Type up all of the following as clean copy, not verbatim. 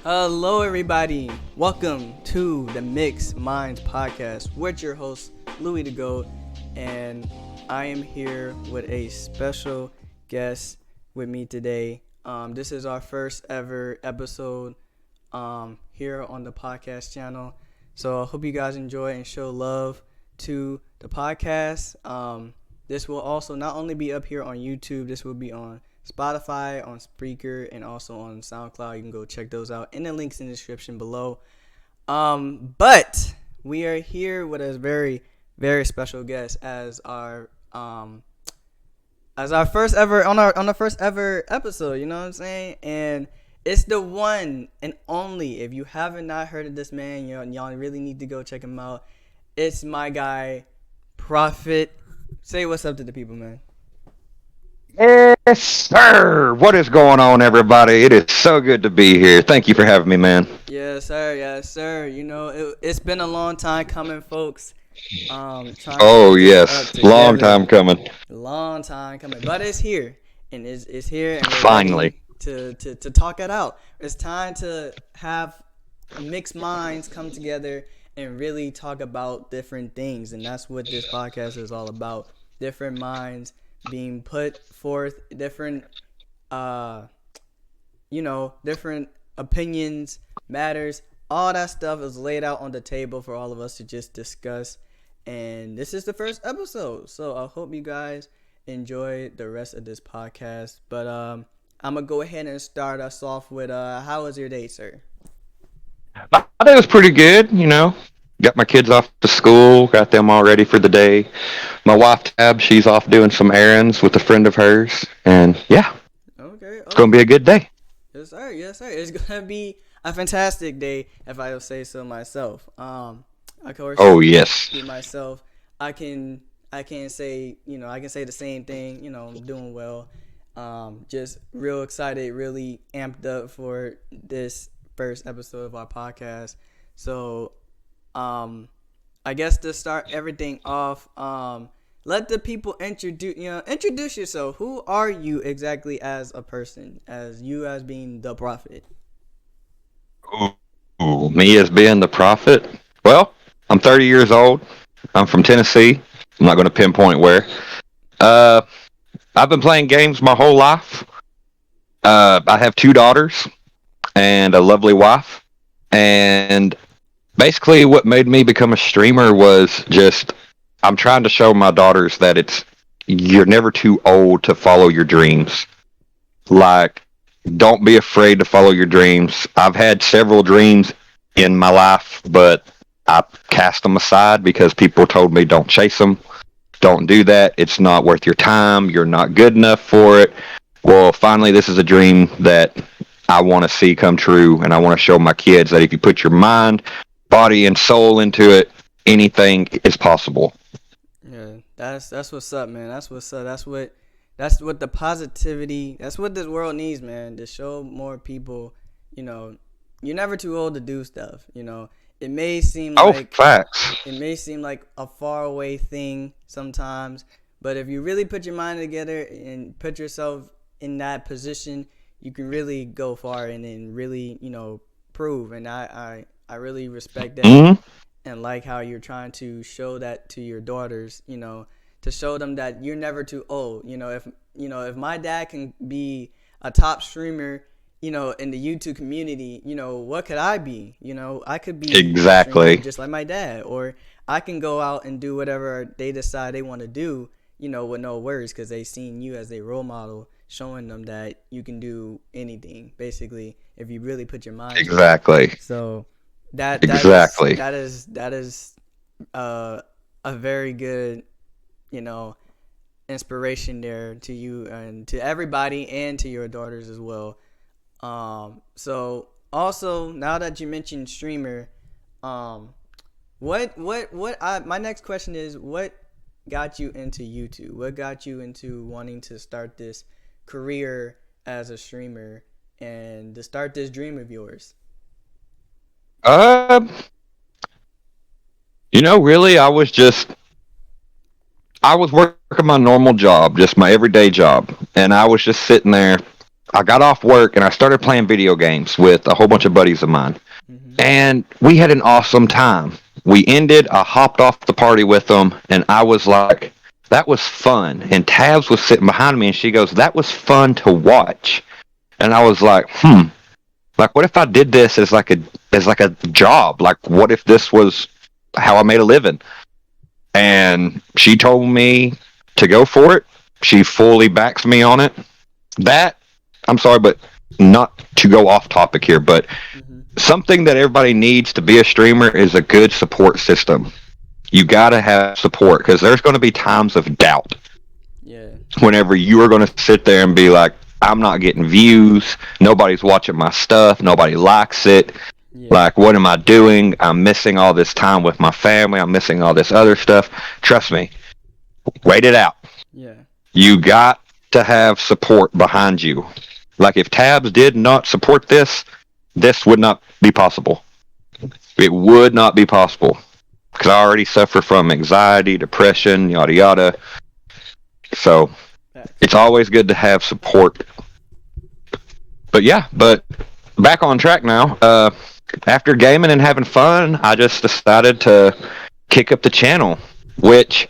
Hello, everybody. Welcome to the Mixed Minds podcast with your host, LuiDaGoat, and I am here with a special guest with me today. This is our first ever episode here on the podcast channel. So I hope you guys enjoy and show love to the podcast. This will also not only be up here on YouTube, this will be on Spotify, on Spreaker, and also on SoundCloud. You can go check those out in the links in the description below. But we are here with a very, very special guest as our first ever on the first ever episode. You know what I'm saying? And it's the one and only. If you haven't not heard of this man, y'all really need to go check him out. It's my guy, Prophet. Say what's up to the people, man. Yes, sir. What is going on, everybody? It is so good to be here. Thank you for having me, man. Yes, sir. Yes, sir. You know, it's been a long time coming, folks. Trying Oh, to get this up yes. Long together. time coming. Long time coming, but it's here, and it's here, and we're Finally. ready to talk it out. It's time to have mixed minds come together and really talk about different things, and that's what this podcast is all about. Different minds being put forth, different different opinions, matters, all that stuff is laid out on the table for all of us to just discuss. And this is the first episode, so I hope you guys enjoy the rest of this podcast. But I'm gonna go ahead and start us off with how was your day, sir? I think it was pretty good, Got my kids off to school, got them all ready for the day. My wife, Tab, she's off doing some errands with a friend of hers. And, yeah, Okay. it's going to be a good day. Yes, sir. Yes, sir. It's gonna be a fantastic day, if I will say so myself. Of course, Oh, yes. be myself. I can say, I can say the same thing. I'm doing well. Just real excited, really amped up for this first episode of our podcast. So, I guess to start everything off, let the people introduce yourself. Who are you exactly as a person, as you as being the prophet? Ooh, me as being the prophet? Well, I'm 30 years old. I'm from Tennessee. I'm not going to pinpoint where. Uh, I've been playing games my whole life. I have two daughters and a lovely wife. And basically, what made me become a streamer was just I'm trying to show my daughters that you're never too old to follow your dreams. Like, don't be afraid to follow your dreams. I've had several dreams in my life, but I cast them aside because people told me don't chase them. Don't do that. It's not worth your time. You're not good enough for it. Well, finally, this is a dream that I want to see come true, and I want to show my kids that if you put your mind, body, and soul into it, anything is possible. Yeah, that's what's up, man. That's what's up. That's what the positivity. That's what this world needs, man. To show more people, you're never too old to do stuff. It may seem Oh, like facts. it may seem like a far away thing sometimes, but if you really put your mind together and put yourself in that position, you can really go far and then really, prove. And I really respect that hmm and like how you're trying to show that to your daughters, to show them that you're never too old. If my dad can be a top streamer, in the YouTube community, what could I be? I could be a streamer Exactly. just like my dad, or I can go out and do whatever they decide they want to do, with no worries, because they seen you as a role model, showing them that you can do anything, basically, if you really put your mind to it. Exactly. So that that is Exactly. that is that is a very good, you know, inspiration there to you and to everybody and to your daughters as well. So also now that you mentioned streamer, um, my next question is what got you into YouTube? What got you into wanting to start this career as a streamer and to start this dream of yours? Um, really, I was working my normal job, just my everyday job, and I was just sitting there. I got off work and I started playing video games with a whole bunch of buddies of mine. Mm-hmm. And we had an awesome time. We ended, I hopped off the party with them, and I was like, that was fun. And Tabs was sitting behind me, and she goes, that was fun to watch. And I was like, like, what if I did this as like a job? Like, what if this was how I made a living? And she told me to go for it. She fully backs me on it. That, I'm sorry, but not to go off topic here, but Mm-hmm. something that everybody needs to be a streamer is a good support system. You got to have support because there's going to be times of doubt Yeah. whenever you are going to sit there and be like, I'm not getting views. Nobody's watching my stuff. Nobody likes it. Yeah. Like, what am I doing? I'm missing all this time with my family. I'm missing all this other stuff. Trust me, wait it out. Yeah. You got to have support behind you. Like, if Tabs did not support this, this would not be possible. It would not be possible because I already suffer from anxiety, depression, yada yada. So Facts. it's always good to have support. But yeah, but back on track now. After gaming and having fun, I just decided to kick up the channel, which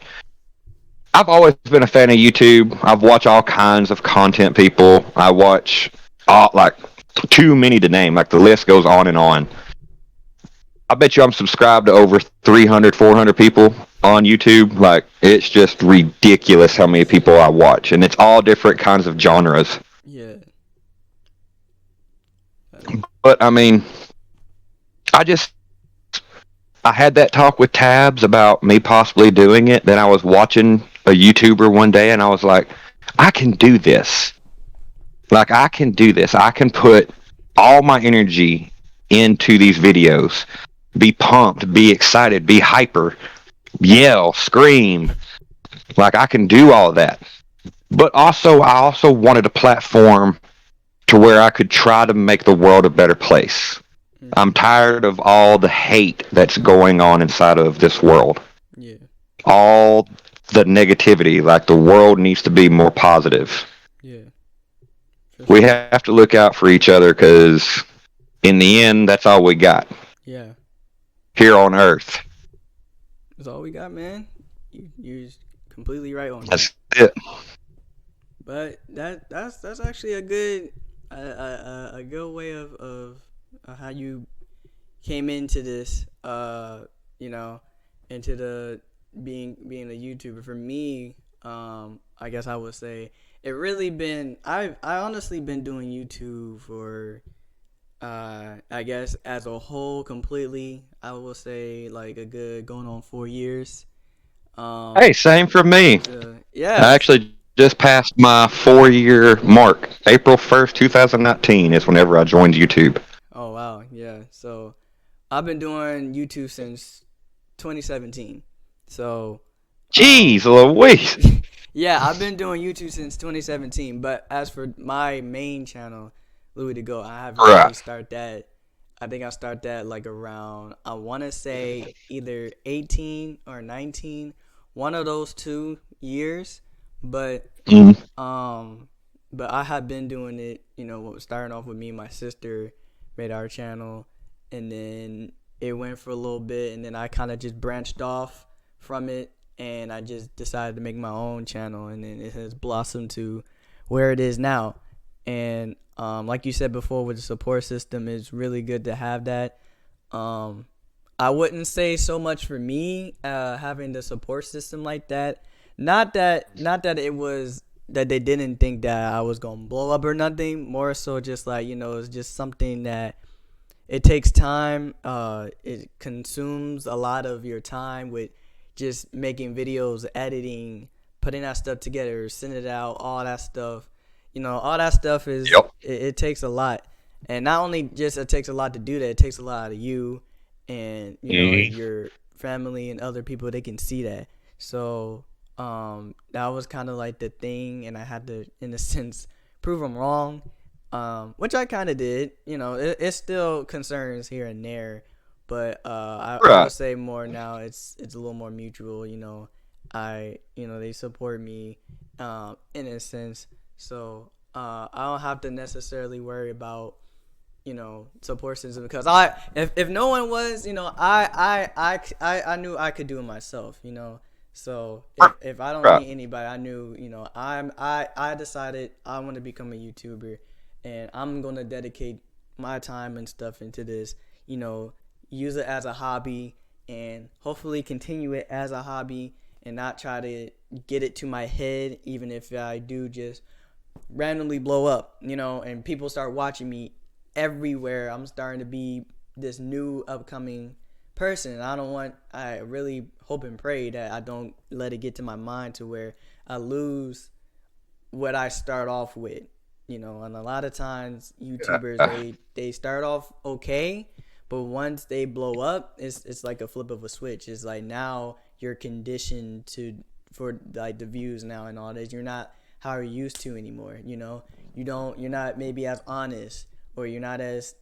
I've always been a fan of YouTube. I've watched all kinds of content people. I watch all, like, too many to name. Like, the list goes on and on. I bet you I'm subscribed to over 300, 400 people on YouTube. Like, it's just ridiculous how many people I watch, and it's all different kinds of genres. Yeah. But I mean, I just I had that talk with Tabs about me possibly doing it. Then I was watching a YouTuber one day, and I was like, I can do this. Like, I can do this. I can put all my energy into these videos. Be pumped, be excited, be hyper, yell, scream. Like, I can do all of that. But also, I also wanted a platform to where I could try to make the world a better place. I'm Mm-hmm. tired of all the hate that's going on inside of this world. Yeah. All the negativity. Like, the world needs to be more positive. Yeah. For We sure. have to look out for each other because, in the end, that's all we got Yeah. here on Earth. That's all we got, man. You're completely right on that. That's it. But that's actually a good a good way of how you came into this you know into the being a YouTuber. For me, I guess I would say it really been I honestly been doing YouTube for I guess as a whole completely I will say like a good going on 4 years. Hey, um same for me. I yes. actually just passed my 4 year mark. April 1st, 2019 is whenever I joined YouTube. Oh wow, yeah. So I've been doing YouTube since 2017. So Jeez um Louise. yeah, I've been doing YouTube since 2017. But as for my main channel, Louis the Goat, I haven't really Right. started that. I think I start that like around I want to say either 18 or 19, one of those 2 years. But Mm. um, but I have been doing it. Starting off with me and my sister made our channel, and then it went for a little bit, and then I kind of just branched off from it, and I just decided to make my own channel, and then it has blossomed to where it is now. And like you said before, with the support system, it's really good to have that. Um, I wouldn't say so much for me having the support system like that. Not that it was that they didn't think that I was gonna blow up or nothing. More so, just like it's just something that it takes time. It consumes a lot of your time with just making videos, editing, putting that stuff together, sending it out, all that stuff. All that stuff is Yep. it takes a lot, and not only just it takes a lot to do that, it takes a lot of you, and Mhm. your family and other people they can see that. So that was kind of like the thing, and I had to, in a sense, prove them wrong, which I kind of did. It still concerns here and there, but I Right. would say more now. It's a little more mutual. They support me, in a sense. So I don't have to necessarily worry about support system, because if no one was, I knew I could do it myself. So if I don't Right. need anybody, I knew, I decided I want to become a YouTuber, and I'm gonna dedicate my time and stuff into this. You know, use it as a hobby, and hopefully continue it as a hobby, and not try to get it to my head, even if I do just randomly blow up, and people start watching me everywhere. I'm starting to be this new upcoming person. And I really hope and pray that I don't let it get to my mind to where I lose what I start off with. And a lot of times YouTubers, Yeah. they start off okay, but once they blow up, it's like a flip of a switch. It's like now you're conditioned for like the views now and all this. You're not how you're used to anymore. You're not maybe as honest, or you're not as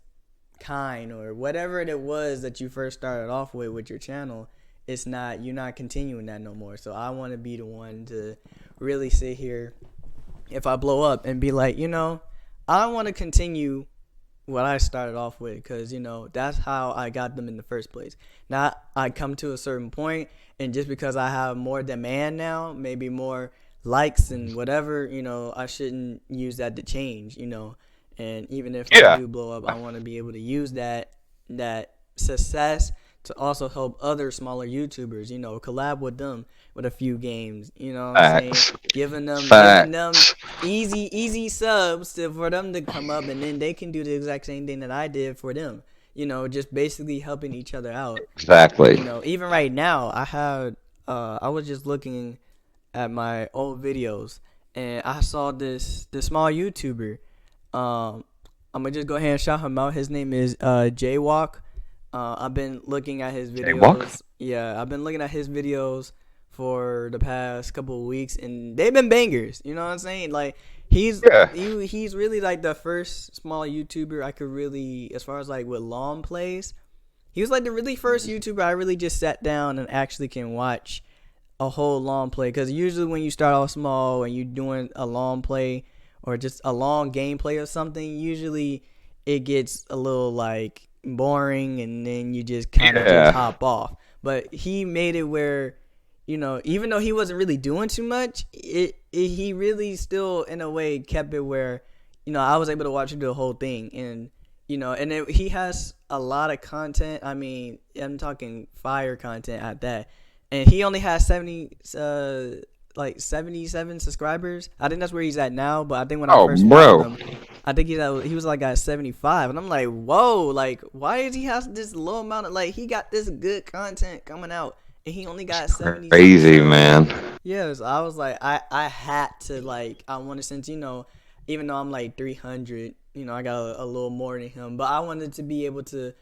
kind, or whatever it was that you first started off with your channel. You're not continuing that no more. So I want to be the one to really sit here, if I blow up, and be like, I want to continue what I started off with, because that's how I got them in the first place. Not I come to a certain point, and just because I have more demand now, maybe more likes and whatever, I shouldn't use that to change. And even if I Yeah. do blow up, I want to be able to use that success to also help other smaller YouTubers. Collab with them with a few games. You know what I'm saying? Facts. Giving them Facts. easy subs for them to come up, and then they can do the exact same thing that I did for them. Just basically helping each other out. Exactly. Even right now, I was just looking at my old videos, and I saw this small YouTuber. Um, I'm gonna just go ahead and shout him out. His name is Jaywalk. I've been looking at his Jaywalk? videos. Yeah, I've been looking at his videos for the past couple of weeks, and they've been bangers. You know what I'm saying? Like Yeah. he's really like the first small YouTuber I could really, as far as like with long plays. He was like the really first YouTuber I really just sat down and actually can watch a whole long play. Because usually when you start off small and you're doing a long play or just a long gameplay or something, usually it gets a little like boring, and then you just kind of just Yeah. hop off. But he made it where, even though he wasn't really doing too much, he really still in a way kept it where, I was able to watch him do the whole thing. And he has a lot of content. I mean, I'm talking fire content at that. And he only has 77 subscribers. I think that's where he's at now. But I think when I Oh, first followed bro. him, I think he was like at 75, and I'm like, whoa, like why is he has this low amount of, like, he got this good content coming out, and he only got 77 Crazy, subs. man. Yeah, so I was like, I had to, like, I wanted, since even though I'm like 300, I got a little more than him, but I wanted to be able to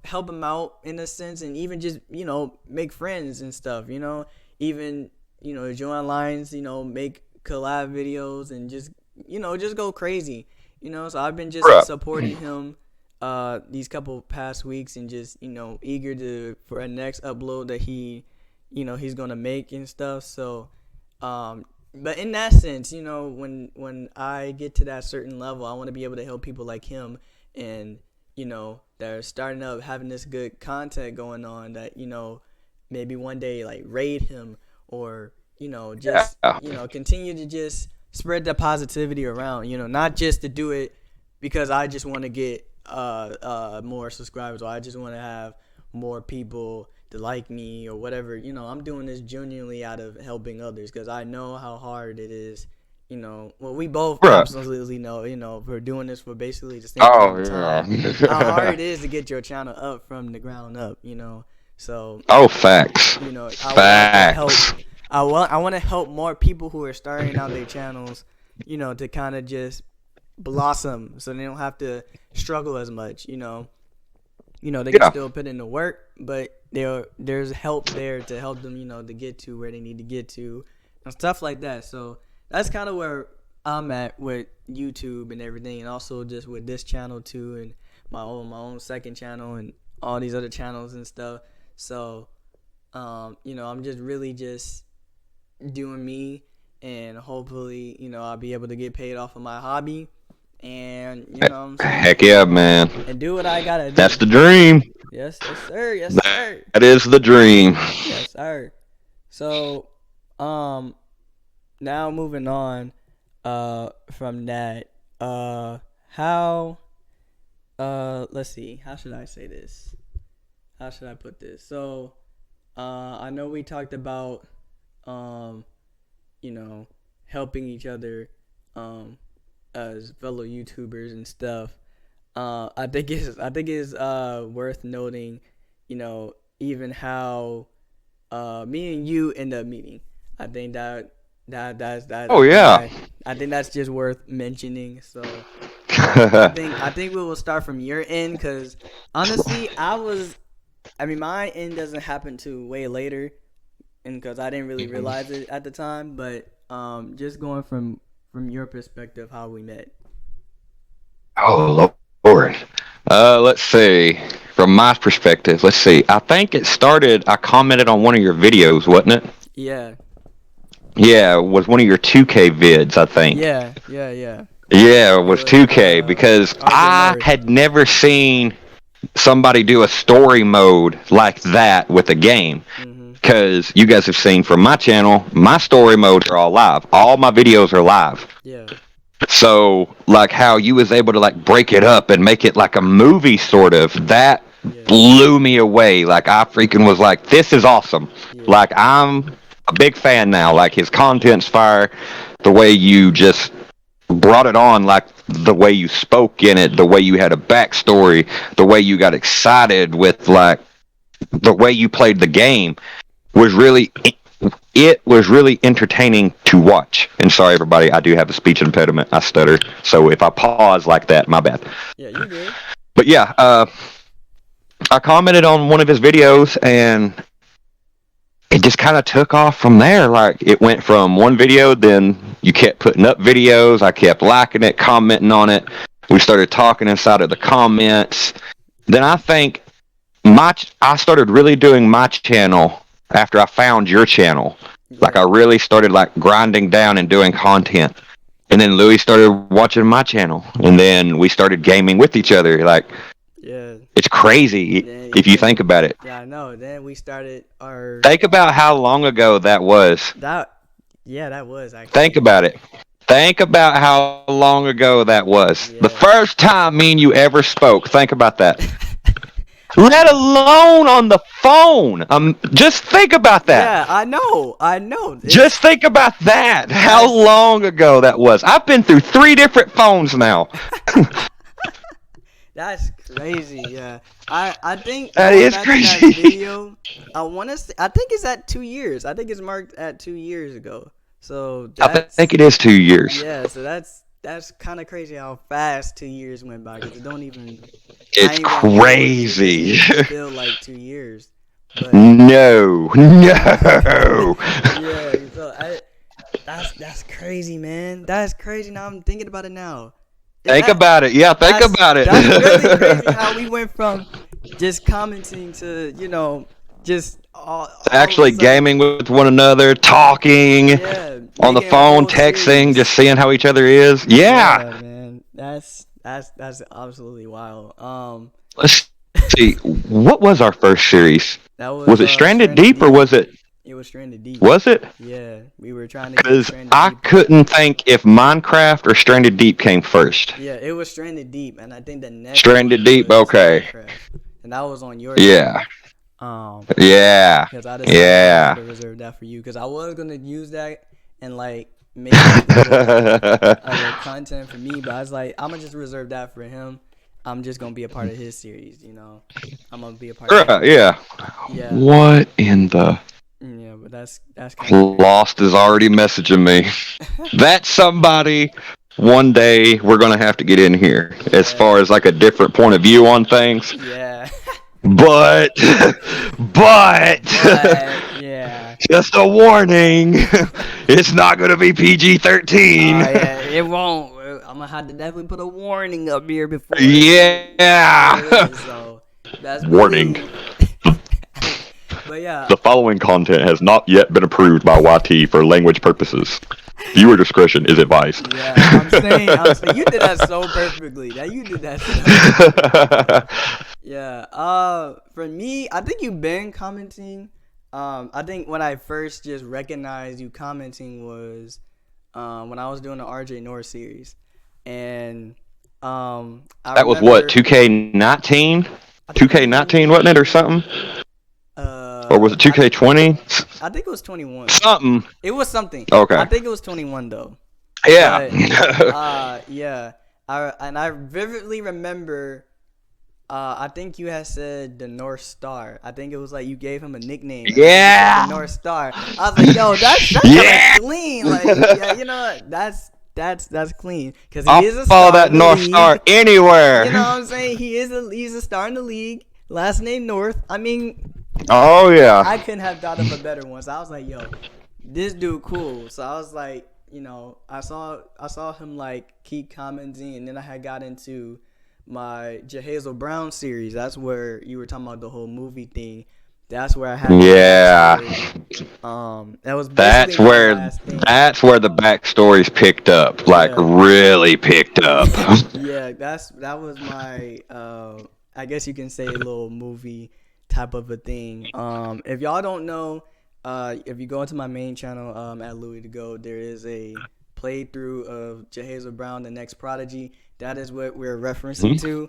help him out in a sense, and even just, make friends and stuff, even, join lines, make collab videos, and just go crazy, so I've been just Bruh. supporting him these couple past weeks, and just, eager for a next upload that he's gonna make and stuff. So but in that sense, when I get to that certain level, I want to be able to help people like him, and that are starting up, having this good content going on, that maybe one day like raid him, or just Yeah. continue to just spread the positivity around, not just to do it because I just want to get more subscribers, or I just want to have more people to like me, or whatever. I'm doing this genuinely out of helping others, because I know how hard it is. Well, we both Bruh. absolutely know, we're doing this for basically the same Oh, amount of time, how hard yeah. it is to get your channel up from the ground up. So Oh, facts. I want to help. Facts. I want to help more people who are starting out their channels, to kind of just blossom, so they don't have to struggle as much. They can Yeah. still put in the work, but there's help there to help them, to get to where they need to get to, and stuff like that. So that's kind of where I'm at with YouTube and everything, and also just with this channel too, and my own second channel, and all these other channels and stuff. So I'm just really just doing me, and hopefully, I'll be able to get paid off of my hobby, and you know what I'm saying, Heck yeah, man. and do what I gotta do. That's the dream. Yes, yes, sir, yes, sir, That is the dream. yes, sir. So, now moving on, from that, how, let's see, how should I say this? How should I put this? So, I know we talked about, helping each other, as fellow YouTubers and stuff. I think it's worth noting, even how me and you end up meeting. I think that Oh yeah. I think that's just worth mentioning. So I think we will start from your end, because honestly, my end doesn't happen to way later, and because I didn't really realize it at the time. But just going from your perspective, how we met. Oh Lord. Let's see. From my perspective, let's see. I think it started. I commented on one of your videos, wasn't it? Yeah, Yeah, it was one of your 2K vids, I think. yeah. Yeah, it It was was 2K because Arkham I North. had never seen somebody do a story mode like that with a game. Mhm. Because you guys have seen from my channel, my story modes are all live. All my videos are live. Yeah. So, like how you was able to like break it up and make it like a movie sort of, that Yeah. blew me away. Like I freaking was like, this is awesome. Yeah. Like I'm a big fan now. Like his content's fire. The way you just brought it on, like the way you spoke in it, the way you had a backstory, the way you got excited with like the way you played the game was really it was really entertaining to watch. And sorry everybody, I do have a speech impediment. I stutter. So if I pause like that, my bad. Yeah, you good. But yeah, I commented on one of his videos and it just kind of took off from there. Like it went from one video, then you kept putting up videos. I kept liking it, commenting on it. We started talking inside of the comments. Then I think I started really doing my channel after I found your channel. Like I really started like grinding down and doing content. And then Louis started watching my channel, and then we started gaming with each other. Like Yeah. it's crazy if you think about it. Yeah, I know. Then we started our Think about how long ago that was. that. Yeah, that was actually. Think about it. Think about how long ago that was. Yeah. The first time me and you ever spoke. Think about that. Let alone on the phone. Just think about that. Yeah, I know. Just think about that. How long ago that was. I've been through 3 different phones now. That's crazy. Yeah, I think That going is back to crazy. that video, I think it's at 2 years. I think it's marked at 2 years ago. So I that's, think it is 2 years. yeah. So that's kind of crazy how fast 2 years went by, because it don't even. It's crazy. It doesn't feel like 2 years. But No. yeah, so that's crazy, man. That's crazy. Now I'm thinking about it now. Think about it. Yeah, think about it. That's really crazy how we went from just commenting to, just Actually gaming with one another, talking on the phone, texting, just seeing how each other is. Yeah. Man. That's absolutely wild. Let's see. What was our first series? That Was it Stranded Deep or was it? It was Stranded Deep. Was it? Yeah, we were trying to get Because Stranded I Deep. couldn't think if Minecraft or Stranded Deep came first. Yeah, it was Stranded Deep, and I think the next Stranded one Deep, was okay. Minecraft. And that was on your Yeah. Yeah. because I decided to reserve that for you, because I was gonna use that and like make other content for me, but I was like, I'm gonna just reserve that for him. I'm just gonna be a part of his series, I'm gonna be a part of it. Yeah. Yeah. What in the Yeah, but that's kind of Lost is already messaging me. That's somebody one day we're gonna have to get in here as far as like a different point of view on things. yeah. But Yeah. just a warning, it's not gonna be PG-13. Yeah, it won't. I'm gonna have to definitely put a warning up here before. Yeah. So that's Warning. But yeah. The following content has not yet been approved by YT for language purposes. Viewer discretion is advised. Yeah, I'm saying, you did that so perfectly. That you did that so perfectly. Yeah. For me, I think you've been commenting. I think when I first just recognized you commenting was, when I was doing the RJ North series, and I That was what, remember. 2K19? I think it 2K19, wasn't it, or something? Or was it I think 2K20? I think it was 21. Something. It was something. I Okay. think it was 21 though. Yeah. But yeah. I vividly remember. I think you had said the North Star. I think it was like you gave him a nickname. I think you said the Yeah. North Star. I was like, yo, that's kind of Yeah. clean. Like, yeah, you know what? That's clean because he I'll is a follow star that in the North Star league. You know anywhere. what I'm saying? He's a star in the league. Last name North. I mean, Oh, yeah. I couldn't have thought of a better one. So I was like, yo, this dude cool. So I was like, I saw him like keep commenting, and then I had got into my Jehazel Brown series. That's where you were talking about the whole movie thing. That's where I had the Yeah. backstory. That was basically That's my where last thing. that's where the backstories picked up, like Yeah, really picked up. yeah. That was my I guess you can say a little movie type of a thing. If y'all don't know, if you go into my main channel at LuiDaGoat, there is a playthrough of Jehazel Brown, the next prodigy. That is what we're referencing to.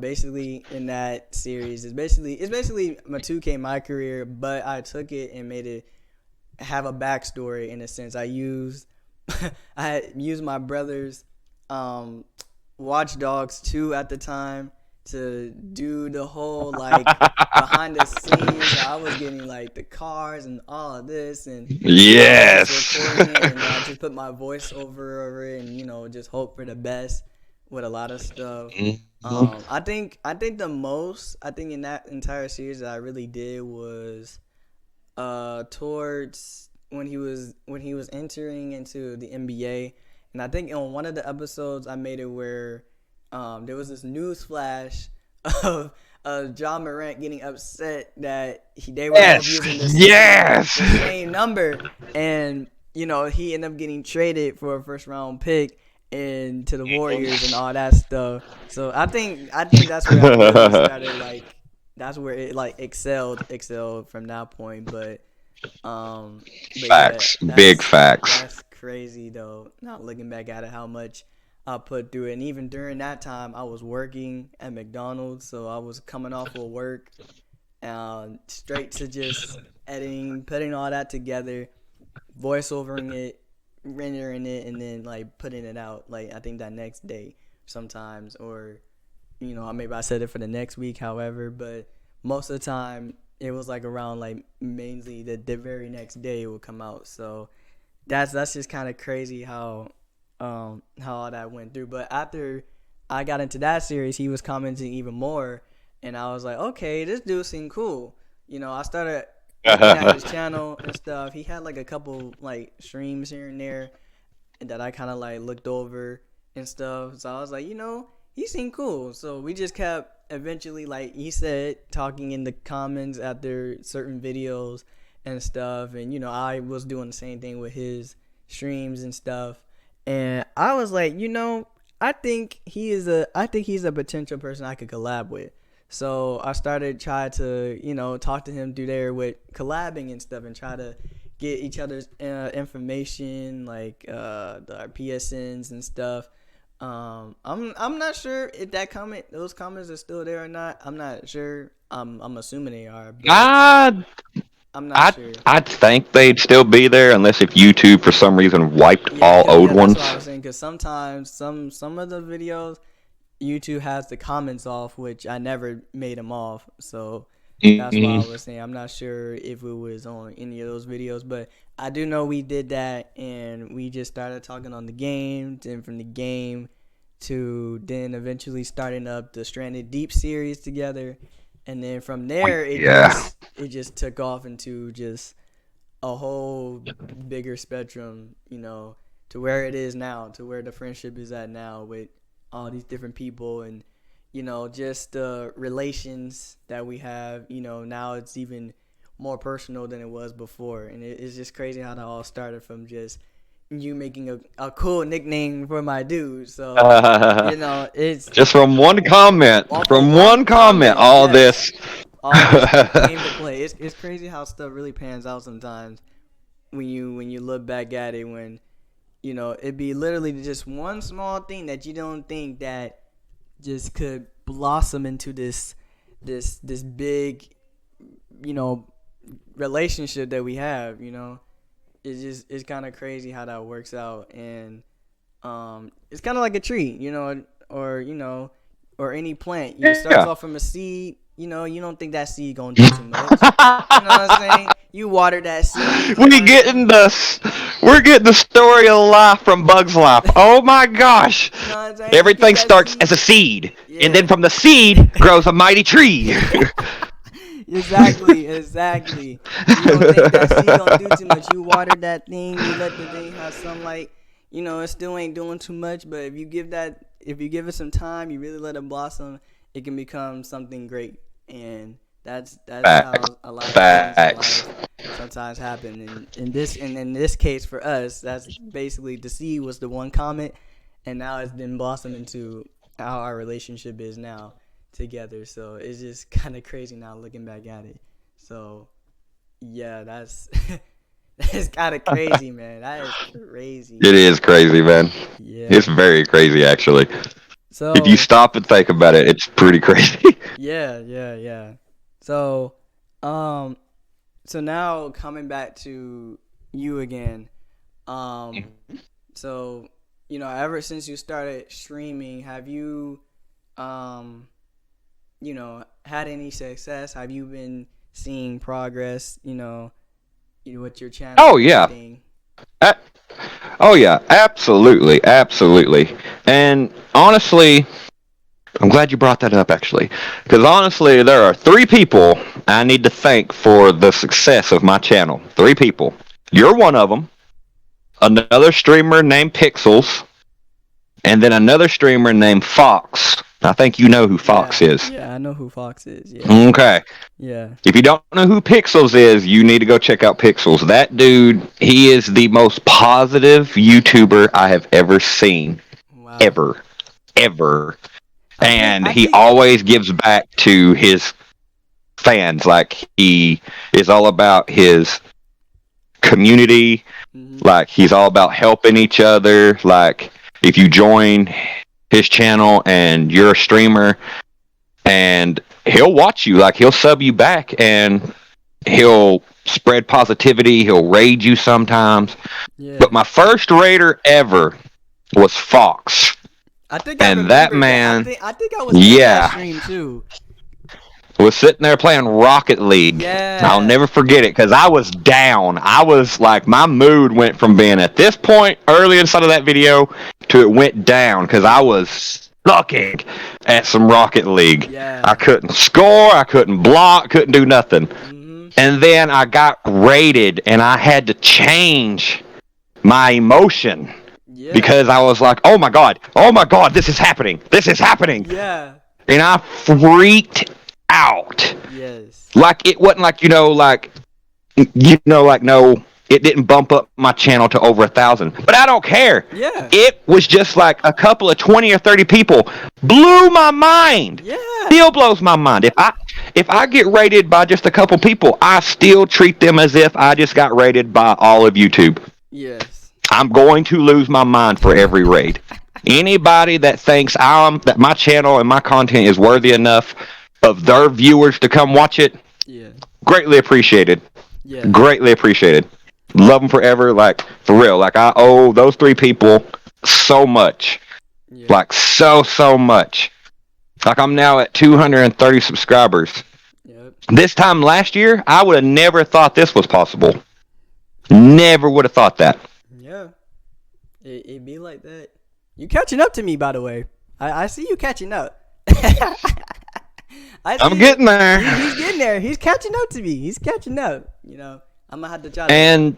Basically in that series, it's basically my 2K my career, but I took it and made it have a backstory in a sense. I had used my brother's um, Watch Dogs 2 at the time to do the whole like behind the scenes. I was getting like the cars and all of this, and I was just Yes. recording it, and then I just put my voice over it, and just hope for the best with a lot of stuff. I think in that entire series that I really did was towards when he was entering into the NBA, and I think in one of the episodes I made it where there was this news flash of John Morant getting upset that they were both Yes. using the same Yes. the same number, and he ended up getting traded for a first round pick and to the Warriors and all that stuff. So I think that's where I really started like that's where it like excelled from that point. But yeah, Facts. Big that's facts. that's crazy though. Not looking back at it, how much I put through it, and even during that time, I was working at McDonald's, so I was coming off of work, straight to just editing, putting all that together, voiceovering it, rendering it, and then like putting it out. Like I think that next day, sometimes, or maybe I said it for the next week. However, but most of the time it was like around like mainly the very next day it would come out. So that's just kind of crazy how all that went through. But after I got into that series, he was commenting even more, and I was like, okay, this dude seemed cool. I started looking at his channel and stuff. He had like a couple like streams here and there that I kind of like looked over and stuff. So I was like, he seemed cool. So we just kept eventually, like he said, talking in the comments after certain videos and stuff. And I was doing the same thing with his streams and stuff. And I was like, I think he's a potential person I could collab with. So I started trying to, talk to him through there with collabing and stuff, and try to get each other's information, like our PSNs and stuff. I'm not sure if those comments are still there or not. I'm not sure. I'm assuming they are, but I I'm not I sure. I think they'd still be there unless if YouTube for some reason wiped Yeah, all cause old yeah, that's what I ones. was saying. Cause sometimes some of the videos YouTube has the comments off, which I never made them off. So that's why I Hmm. was saying I'm not sure if it was on any of those videos, but I do know we did that, and we just started talking on the game, then from the game to then eventually starting up the Stranded Deep series together, and then from there it Yeah. just took off into just a whole bigger spectrum, to where it is now, to where the friendship is at now with all these different people, and just the relations that we have. Now it's even more personal than it was before, and it's just crazy how that all started from just you making a cool nickname for my dude. So, it's Just from one comment, off of one comment. all Yes, this. all this came to play. It's crazy how stuff really pans out sometimes when you look back at it. When it'd be literally just one small thing that you don't think that just could blossom into this big relationship that we have. It's kind of crazy how that works out. And it's kind of like a tree, or any plant. It starts Yeah. off from a seed. You don't think that seed gonna do too much. You know what I'm saying? You water that seed. You know what I'm saying? We're getting the story of life from Bug's Life. Oh my gosh. You know what I'm saying? You get Everything that starts as seed. a seed. And Yeah. then from the seed grows a mighty tree. Exactly. You don't think that seed gonna do too much. You water that thing. You let the thing have sunlight. It still ain't doing too much. But if you give it some time, you really let it blossom, it can become something great. And that's Facts. how a lot of things in Facts. life sometimes happen. And in this case for us, that's basically the seed was the one comment, and now it's been blossomed into how our relationship is now together. So it's just kind of crazy now looking back at it. So yeah, that's that's kind of crazy, man. That is crazy. It is crazy, man. It's Yeah. very crazy, actually. If you So stop and think about it, it's pretty crazy. yeah. So um so now coming back to you again. Um so ever since you started streaming, have you um had any success? Have you been seeing progress, with your channel Oh and yeah. everything? A- oh yeah, absolutely, absolutely. And honestly, I'm glad you brought that up actually, because honestly, there are three people I need to thank for the success of my channel. Three people. You're one of them. Another streamer named Pixels, and then another streamer named Fox. I think you know who Fox Yeah. is. Yeah, I know who Fox is. Yeah. Okay. Yeah. If you don't know who Pixels is, you need to go check out Pixels. That dude, he is the most positive YouTuber I have ever seen. Wow. Ever. Ever. I think And I he think always gives back to his fans. Like, he is all about his community. mhm. Like, he's all about helping each other. Like, if you join his channel and you're a streamer, and he'll watch you, like, he'll sub you back, and he'll spread positivity. He'll raid you sometimes. Yeah. But my first raider ever was Fox. I think I And that remember that. man, I think I was in that yeah, stream too. was sitting there playing Rocket League. I'll Yeah. never forget it because I was down. I was like, my mood went from being at this point early inside of that video to it went down because I was sucking at some Rocket League. I Yeah. couldn't score, I couldn't block, couldn't do nothing. Mhm. And then I got raided and I had to change my emotion Yeah. because I was like, oh my God, this is happening. This is happening. Yeah. And I freaked out. Yes. Like, it wasn't like, no, it didn't bump up my channel to over 1,000. But I don't care. Yeah. It was just like a couple of 20 or 30 people blew my mind. Yeah. Still blows my mind. If I get rated by just a couple people, I still treat them as if I just got rated by all of YouTube. Yes. I'm going to lose my mind for every raid. Anybody that thinks that my channel and my content is worthy enough of their viewers to come watch it, Yeah. greatly appreciated. Yeah. Greatly appreciated. Love them forever. Like, for real. Like, I owe those three people so much. Yeah. Like, so much. Like, I'm now at 230 subscribers. Yep. This time last year, I would have never thought this was possible. Never would have thought that. Yeah. It be like that. You catching up to me, by the way. I see you catching up. I'm getting there. He's getting there. He's catching up to me. He's catching up. I'm gonna have to try. And,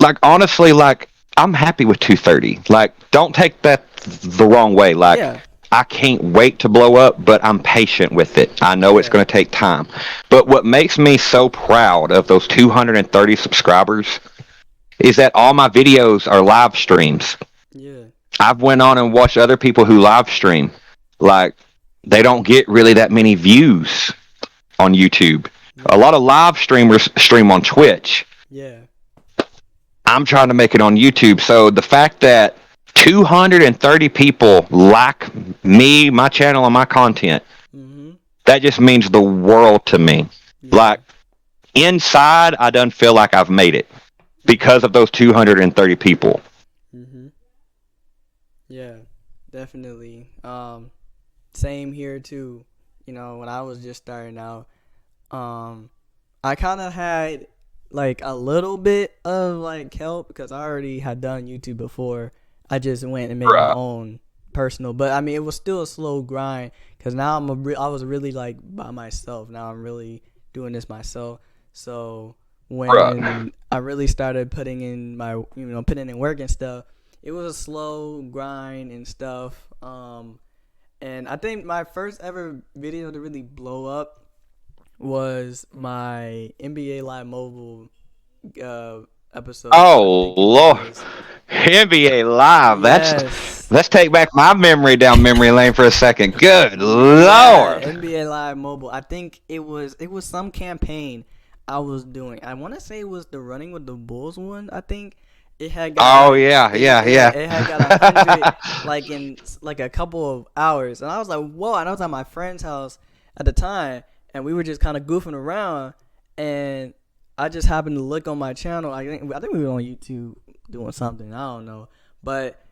like, honestly, like, I'm happy with 230. Like, don't take that the wrong way. Like, Yeah. I can't wait to blow up, but I'm patient with it. I know it's going to take time. But what makes me so proud of those 230 subscribers is that all my videos are live streams. Yeah. I've went on and watched other people who live stream. Like, they don't get really that many views on YouTube. A Yeah. lot of live streamers stream on Twitch. Yeah. I'm trying to make it on YouTube. So the fact that 230 people like me, my channel, and my content, Mhm. that just means the world to me. Yeah. Like, inside, I done feel like I've made it because of those 230 people. Mhm. Yeah. Definitely. Same here too. You know, when I was just starting out, um, I kind of had like a little bit of like help because I already had done YouTube before. I just went and made my Right. own personal, but I mean it was still a slow grind because now I was really like by myself. Now I'm really doing this myself. So Right. when I really started putting in putting in work and stuff, it was a slow grind and stuff. And I think my first ever video to really blow up was my NBA Live Mobile episode. I Oh, think it Lord. was. NBA Live. Yes. Let's take back my memory down memory lane for a second. Good Yeah, Lord. NBA Live Mobile. I think it was some campaign I was doing. I want to say it was the Running with the Bulls one. I think it had got Oh, like yeah, yeah, it had got 100 yeah. like in like a couple of hours, and I was like, whoa! And I was at my friend's house at the time, and we were just kind of goofing around, and I just happened to look on my channel. I think we were on YouTube doing something. I don't know, but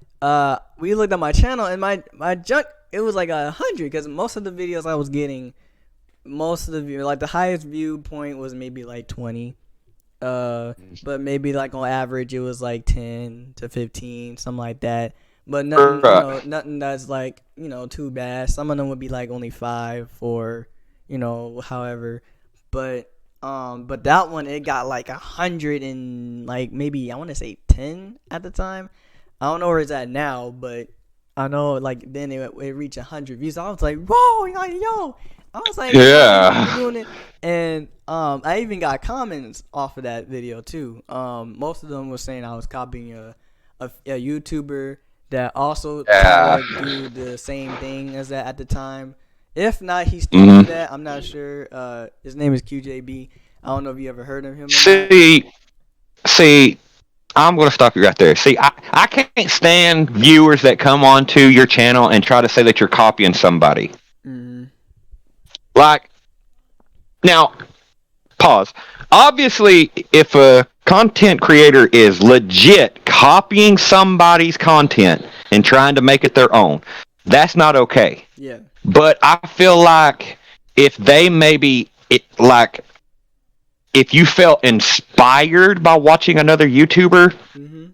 we looked at my channel, and my junk, it was like 100 because most of the videos I was getting, most of the view, like the highest view point was maybe like 20. But maybe like on average it was like 10 to 15, something like that. But nothing, Right. nothing that's like, too bad. Some of them would be like only 5 or, however. But that one, it got like 100 and like maybe I want to say 10 at the time. I don't know where it's at now, but I know like then it reached 100 views. I was like, whoa, like yo. I was like, wow, people Yeah. doing it. And I even got comments off of that video too. Most of them were saying I was copying a YouTuber that also Yeah. tried to do the same thing as that at the time. If not, he still do hmm that. I'm not sure. His name is QJB. I don't know if you ever heard of him or not. See, I'm going to stop you right there. See, I can't stand viewers that come onto your channel and try to say that you're copying somebody. Mm-hmm. Like, now, pause. Obviously, if a content creator is legit copying somebody's content and trying to make it their own, that's not okay. Yeah. But I feel like if they maybe like if you felt inspired by watching another YouTuber Mm-hmm.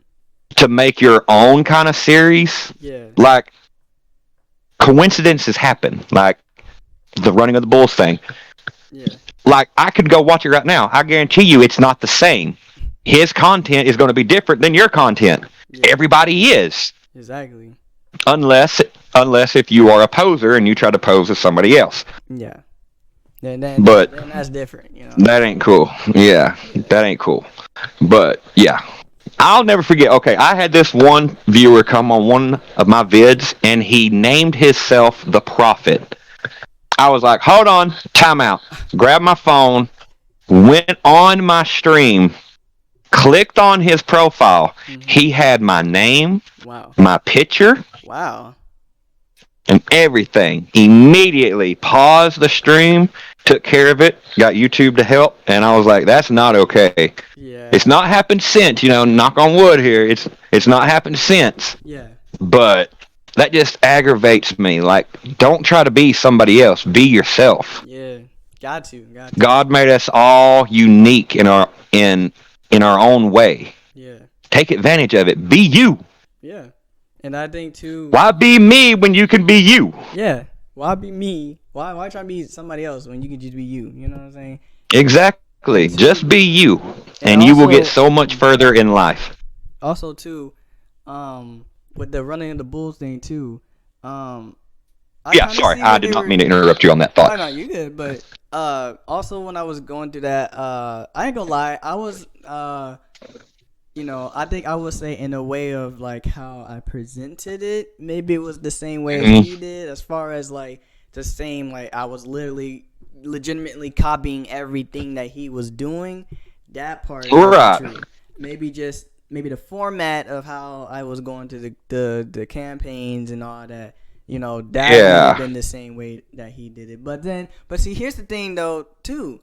to make your own kind of series, Yeah. like coincidences happen, like the running of the bulls thing. Yeah. Like I could go watch it right now. I guarantee you, it's not the same. His content is going to be different than your content. Yeah. Everybody is, Exactly. unless if you are a poser and you try to pose as somebody else. Yeah. Then But that's different, that ain't cool. Yeah, Yeah. that ain't cool. But yeah, I'll never forget. Okay, I had this one viewer come on one of my vids, and he named himself TheProphet. I was like, hold on, time out. Grabbed my phone, went on my stream, clicked on his profile. Mm-hmm. He had my name, Wow. my picture, Wow. and everything. Immediately paused the stream, took care of it, got YouTube to help, and I was like, that's not okay. Yeah. It's not happened since, knock on wood here. It's not happened since. Yeah. But that just aggravates me. Like, don't try to be somebody else. Be yourself. Yeah. Got to. God made us all unique in our own way. Yeah. Take advantage of it. Be you. Yeah. And I think too. Why be me when you can be you? Yeah. Why be me? Why try to be somebody else when you can just be you? You know what I'm saying? Exactly. Just be you, And and you will get also, so much further in life. also too, with the running of the bulls thing too, I Yeah, kind of sorry. see I what did they not were. mean to interrupt you on that Oh thought. no, you good. But also when I was going through that, I ain't gonna lie, I was I think I would say in a way of like how I presented it, maybe it was the same way as Mm, he did, as far as like the same, like I was literally legitimately copying everything that he was doing. That part wasn't right. true. Maybe the format of how I was going to the campaigns and all that, that may have Yeah. been the same way that he did it. But see, here's the thing though, too.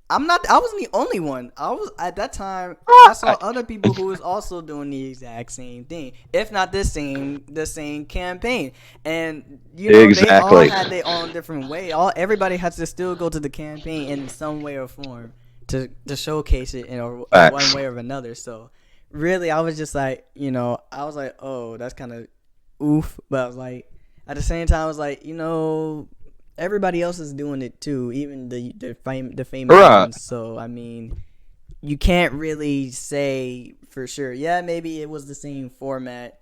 I wasn't the only one. I was at that time. I saw Right. other people who was also doing the exact same thing, if not the same campaign. And they all Exactly. had their own different way. Everybody has to still go to the campaign in some way or form to showcase it in one Facts. way or another. So really, I was just like, I was like, oh, that's kind of oof. But I was like, at the same time, I was like, everybody else is doing it too, even the famous Right. ones. So I mean, you can't really say for sure. Yeah, maybe it was the same format.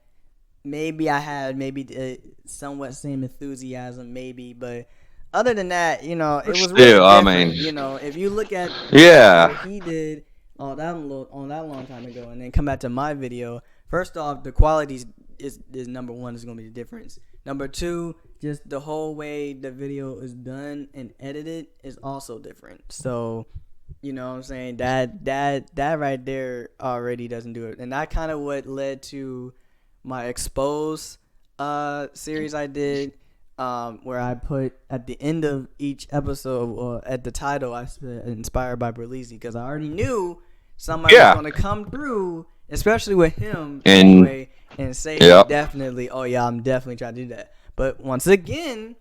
Maybe I had maybe the somewhat same enthusiasm, maybe, but other than that, it was really Still, I different. mean, If you look at what yeah. he did on that long time ago, and then come back to my video. First off, the quality is number one. Is going to be the difference. Number two, just the whole way the video is done and edited is also different. So, you know what I'm saying? That right there already doesn't do it. And that kind of what led to my expose series I did, where I put at the end of each episode, or at the title, I said inspired by Berlizzi, because I already knew somebody was Yeah. going to come through, especially with him And anyway, and say yep. definitely, oh yeah, I'm definitely trying to do that. But once again,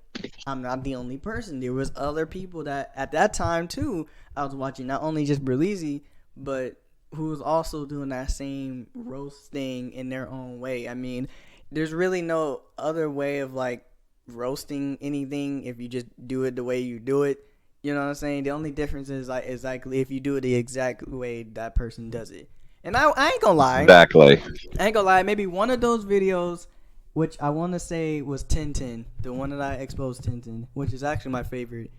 I'm not the only person. There was other people that at that time too I was watching, not only just Berlizzi, but who was also doing that same roast thing in their own way. I mean, there's really no other way of like roasting anything if you just do it the way you do it. You know what I'm saying? The only difference is like exactly if you do it the exact way that person does it. And I ain't gonna lie, Exactly. maybe one of those videos, which I want to say was Tintin, the one that I exposed Tintin, which is actually my favorite.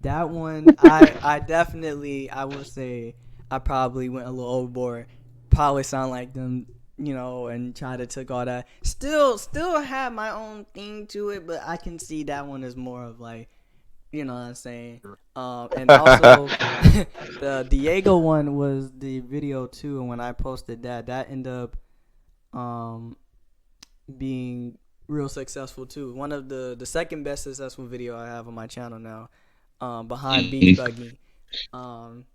That one, I definitely, I would say, I probably went a little overboard. Probably sound like them, and try to took all that. Still have my own thing to it, but I can see that one is more of like, you know what I'm saying. And also, the Diego one was the video too, and when I posted that ended up, um, being real successful too. One of the second best successful video I have on my channel now, behind Beach Mhm. Buggy.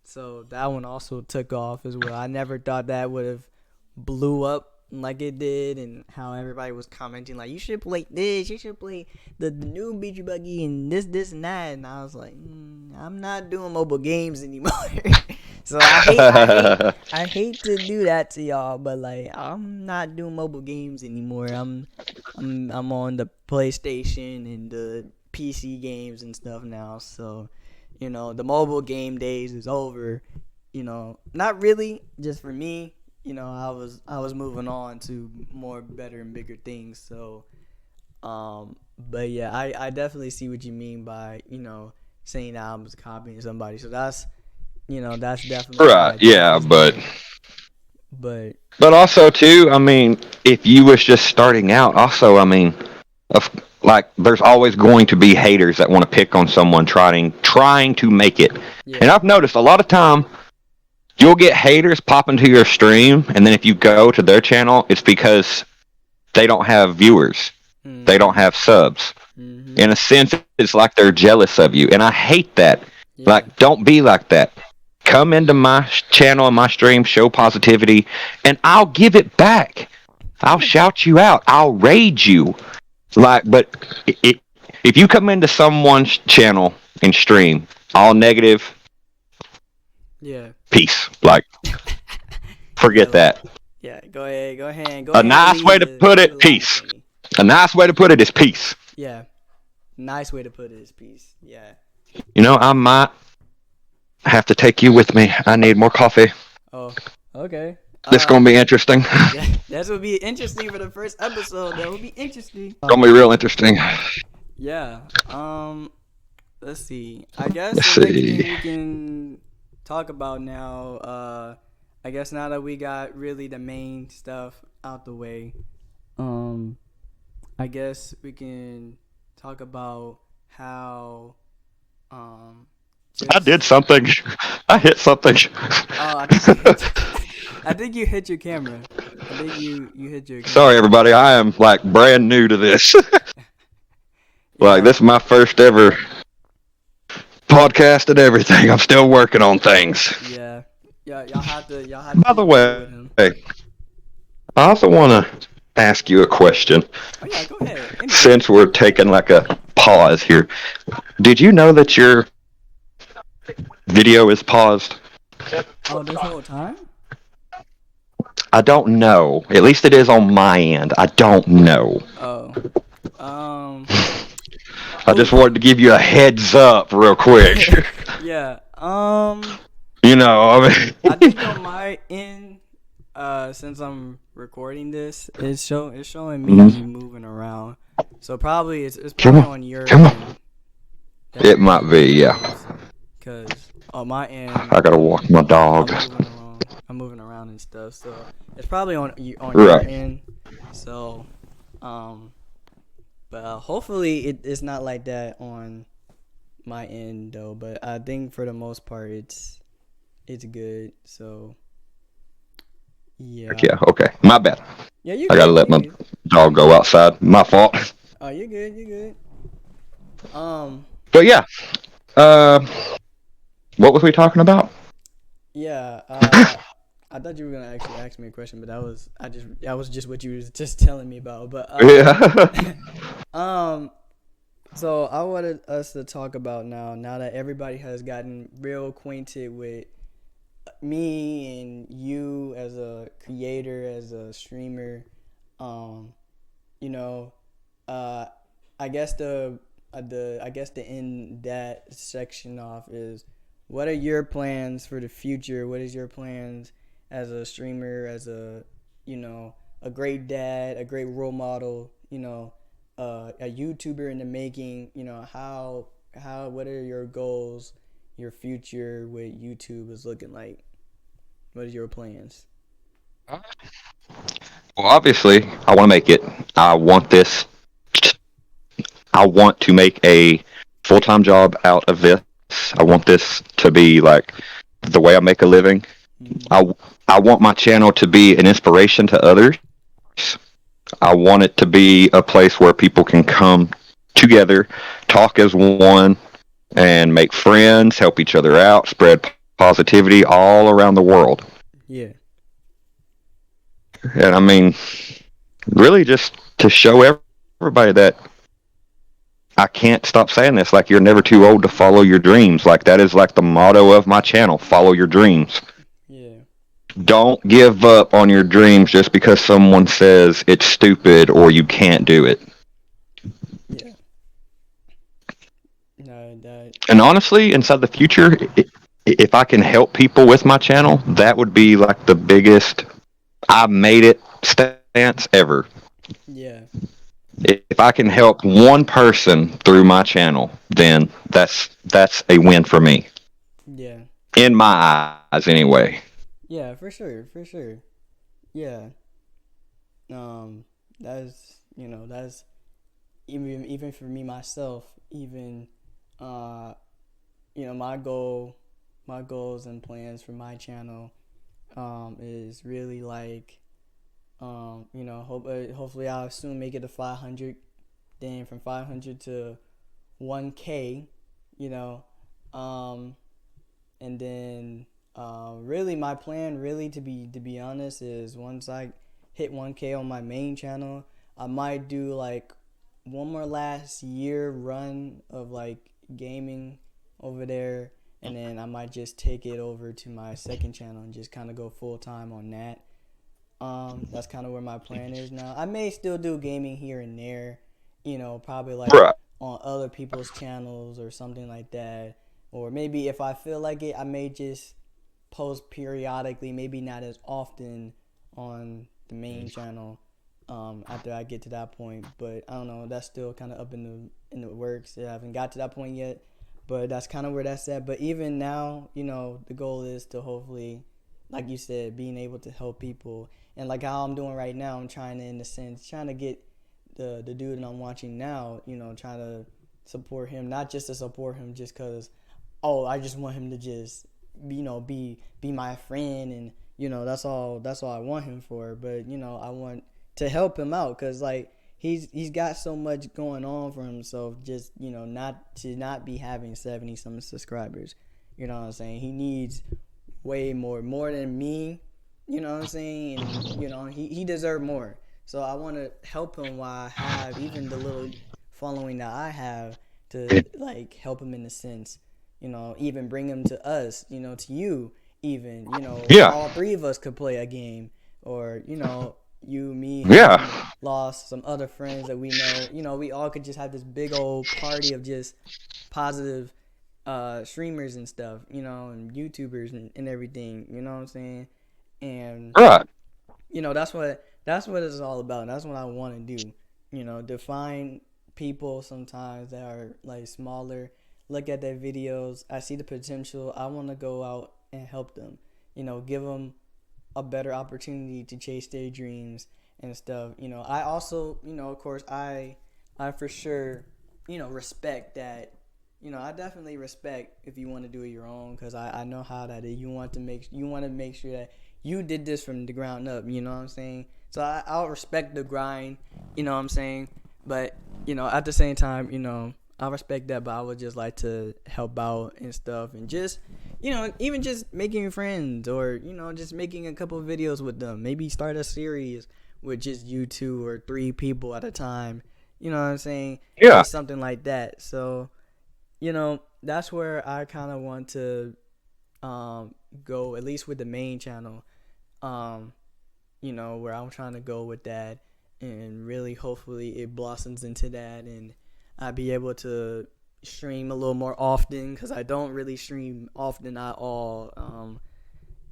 So that one also took off as well. I never thought that would have blew up like it did, and how everybody was commenting like, you should play this, you should play the new Beach Buggy and this and that, and I was like, I'm not doing mobile games anymore. So I hate to do that to y'all, but like I'm not doing mobile games anymore. I'm on the PlayStation and the PC games and stuff now. So, the mobile game days is over. Not really, just for me. I was moving on to more better and bigger things. So, but yeah, I definitely see what you mean by saying that I was copying somebody. So that's definitely what Right. I Yeah, was but doing. But also too, I mean, if you was just starting out, also, I mean, of like there's always going to be haters that want to pick on someone trying to make it. And yeah, I've noticed a lot of time you'll get haters pop into your stream, and then if you go to their channel, it's because they don't have viewers, they don't mhm, have subs. In mhm, a sense, it's like they're jealous of you, and I hate that. yeah, Like, don't be like that. Come into my channel and my stream, show positivity, and I'll give it back. I'll shout you out. I'll raid you. Like, but if you come into someone's channel and stream all negative, yeah, peace. Like, yeah, forget that. yeah. Go A ahead and nice way to put leave the it, line peace. thingy. A nice way to put it is peace. Yeah, nice way to put it is peace. Yeah. I might have to take you with me. I need more coffee. Oh, okay. This is gonna be interesting. That would be interesting for the first episode. That would be interesting. Gonna be real interesting. Yeah. Let's see. I guess Let's the next see. thing we can talk about now. I guess now that we got really the main stuff out the way, um, I guess we can talk about how, um, I did just something. I hit something. oh, I think you hit. I think you hit your camera. I think you hit your Sorry, camera. everybody. I am like brand new to this. Like Yeah, this is my first ever podcast and everything. I'm still working on things. yeah, yeah. Y'all have to By the just bear way, with him. I also want to ask you a question. Oh yeah, go ahead. Anything. Since we're taking like a pause here, did you know that your video is paused? Oh, this whole time? I don't know. At least it is on my end. I don't know. Oh, um, I just oof. wanted to give you a heads up real quick. Yeah. You know, I I mean, think on my end, since I'm recording this, it's showing me Mhm. moving around. So probably it's Come probably on, on your come on. end It that might be, it yeah. is, cause on my end I gotta walk my I'm dog. moving around. I'm moving around and stuff. So it's probably on your Right. end. So, um, but hopefully it's not like that on my end though. But I think for the most part it's good. So Heck yeah, yeah, okay. My bad. yeah, you I gotta good, let you my good. dog go outside. My fault. Oh, you good, you good. Um, But yeah, uh, what was we talking about? yeah. I thought you were gonna actually ask me a question, but that was just what you was just telling me about. But Yeah. um, so I wanted us to talk about now that everybody has gotten real acquainted with me and you as a creator, as a streamer. Um, you know, uh, I guess the end that section off is what are your plans for the future? What is your plans as a streamer, as a a great dad, a great role model, a YouTuber in the making, how what are your goals, your future with YouTube is looking like? What are your plans? Well, obviously, I want to make it. I want this. I want to make a full time job out of this. I want this to be like the way I make a living. Mm-hmm. I, I want my channel to be an inspiration to others. I want it to be a place where people can come together, talk as one, and make friends, help each other out, spread positivity all around the world. Yeah. And I mean, really just to show everybody that I can't stop saying this, like you're never too old to follow your dreams. Like that is like the motto of my channel, follow your dreams. Yeah. Don't give up on your dreams just because someone says it's stupid or you can't do it. Yeah. No, that. And honestly, inside the future, if I can help people with my channel, that would be like the biggest I made it stance ever. Yeah. If I can help one person through my channel, then that's a win for me. Yeah. In my eyes anyway. Yeah, for sure, for sure. Yeah. Um, that's even for me myself, even uh, my goals and plans for my channel is really like hopefully I'll soon make it to 500, then from 500 to 1K, you know, um, and then really my plan really to be honest is once I hit 1K on my main channel, I might do like one more last year run of like gaming over there, and then I might just take it over to my second channel and just kind of go full time on that. That's kind of where my plan is now. I may still do gaming here and there, probably like Right. on other people's channels or something like that. Or maybe if I feel like it, I may just post periodically, maybe not as often on the main channel after I get to that point. But I don't know, that's still kind of up in the works. I haven't got to that point yet, but that's kind of where that's at. But even now, the goal is to hopefully like you said, being able to help people, and like how I'm doing right now, I'm trying to, in a sense, trying to get the dude that I'm watching now, trying to support him, not just to support him just because, oh, I just want him to just, be my friend, and that's all I want him for. But I want to help him out because like he's got so much going on for himself, just not be having 70 some subscribers. You know what I'm saying? He needs way more than me. You know what I'm saying? And he deserves more. So I want to help him while I have even the little following that I have, to like help him in a sense. Even bring him to us. To you. Even Yeah. all three of us could play a game, or you, me, him, Yeah. lost some other friends that we know. We all could just have this big old party of just positive streamers and stuff, and YouTubers and everything, you know what I'm saying? And Right. that's what it's all about. That's what I want to do. Define people sometimes that are like smaller, look at their videos, I see the potential, I want to go out and help them. Give them a better opportunity to chase their dreams and stuff. I also, of course, I for sure, respect that. I definitely respect if you want to do it your own, because I know how that is. You want to make sure that you did this from the ground up. You know what I'm saying? So I'll respect the grind. You know what I'm saying? But at the same time, I respect that, but I would just like to help out and stuff, and just even just making friends, or just making a couple of videos with them. Maybe start a series with just you two or three people at a time. You know what I'm saying? Yeah. Just something like that. So that's where I kind of want to go, at least with the main channel. Um, where I'm trying to go with that, and really hopefully it blossoms into that, and I'll be able to stream a little more often, because I don't really stream often at all.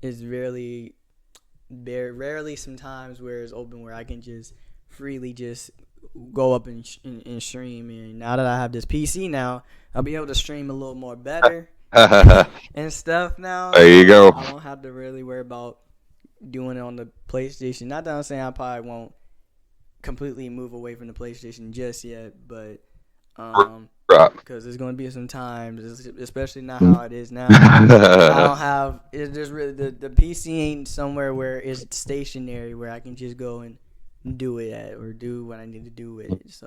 It's really rarely sometimes where it's open, where I can just freely just go up and stream. And now that I have this PC now, I'll be able to stream a little more better There and stuff now. you So go. I won't have to really worry about doing it on the PlayStation. Not that I'm saying I probably won't completely move away from the PlayStation just yet, but Right. because there's going to be some times, especially not how it is now. I don't have it's just really the PC ain't somewhere where it's stationary where I can just go and do it at, or do what I need to do with it.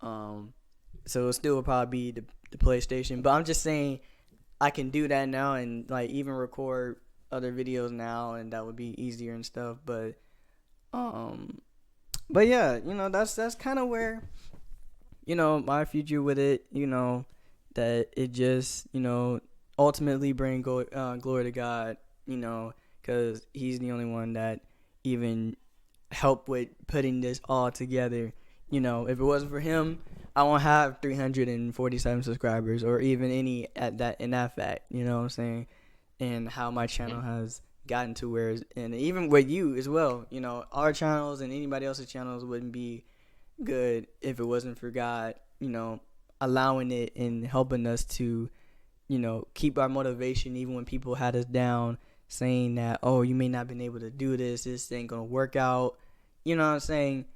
Um, so it'll still probably be the PlayStation, but I'm just saying I can do that now, and like even record other videos now, and that would be easier and stuff. Um, but yeah, that's kind of where my future with it. That it just ultimately bring glory to God. Because He's the only one that even helped with putting this all together. If it wasn't for Him, I won't have 347 subscribers, or even any at that in that fact. You know what I'm saying? And how my channel has gotten to where, and even with you as well. Our channels and anybody else's channels wouldn't be good if it wasn't for God, allowing it and helping us to, keep our motivation even when people had us down, saying that, oh, you may not have been able to do this ain't gonna work out. You know what I'm saying?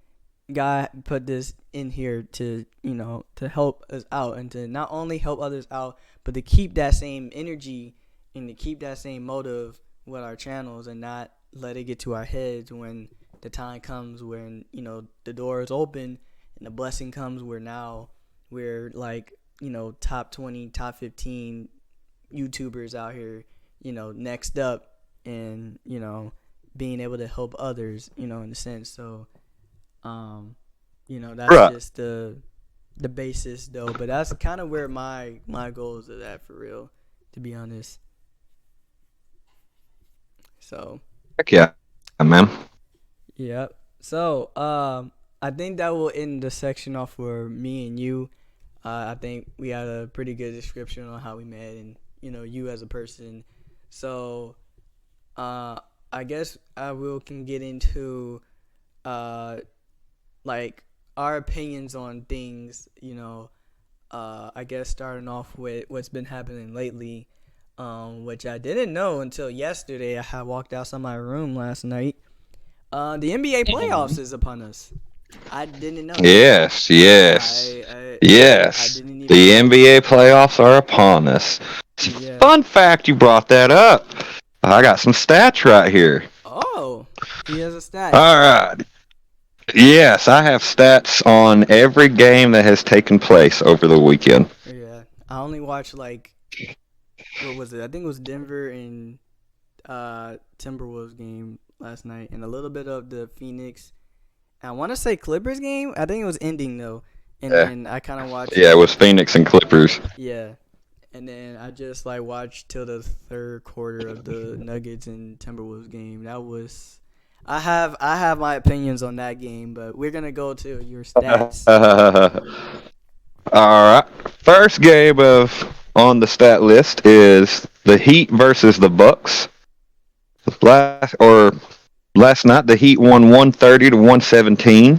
God put this in here to, to help us out, and to not only help others out, but to keep that same energy and to keep that same motive with our channels, and not let it get to our heads when the time comes, when the door is open and the blessing comes, where now we're like top 20, top 15 YouTubers out here, next up, and being able to help others, in a sense. So that's Right. just the basis though, but that's kind of where my goals are at, for real, to be honest. So Heck yeah, man. yep. So, I think that will end the section off for me and you. I think we had a pretty good description on how we met, and you as a person. So, I guess I will can get into, uh, like our opinions on things. I guess starting off with what's been happening lately. which I didn't know until yesterday. I had walked outside my room last night. The NBA playoffs is upon us. I didn't know. Yes, yes, I yes. didn't even The know. NBA playoffs are upon us. Yeah. Fun fact, you brought that up. I got some stats right here. Oh, he has a stats. All right. Yes, I have stats on every game that has taken place over the weekend. Yeah. I only watched like what was it? I think it was Denver and Timberwolves game last night, and a little bit of the Phoenix. I want to say Clippers game. I think it was ending though, and Yeah, then I kind of watched yeah, it like was Phoenix and Clippers. yeah, and then I just like watched till the third quarter of the Nuggets and Timberwolves game. That was I have my opinions on that game, but we're gonna go to your stats. All right. First game of on the stat list is the Heat versus the Bucks. Last night, the Heat won 130 to 117.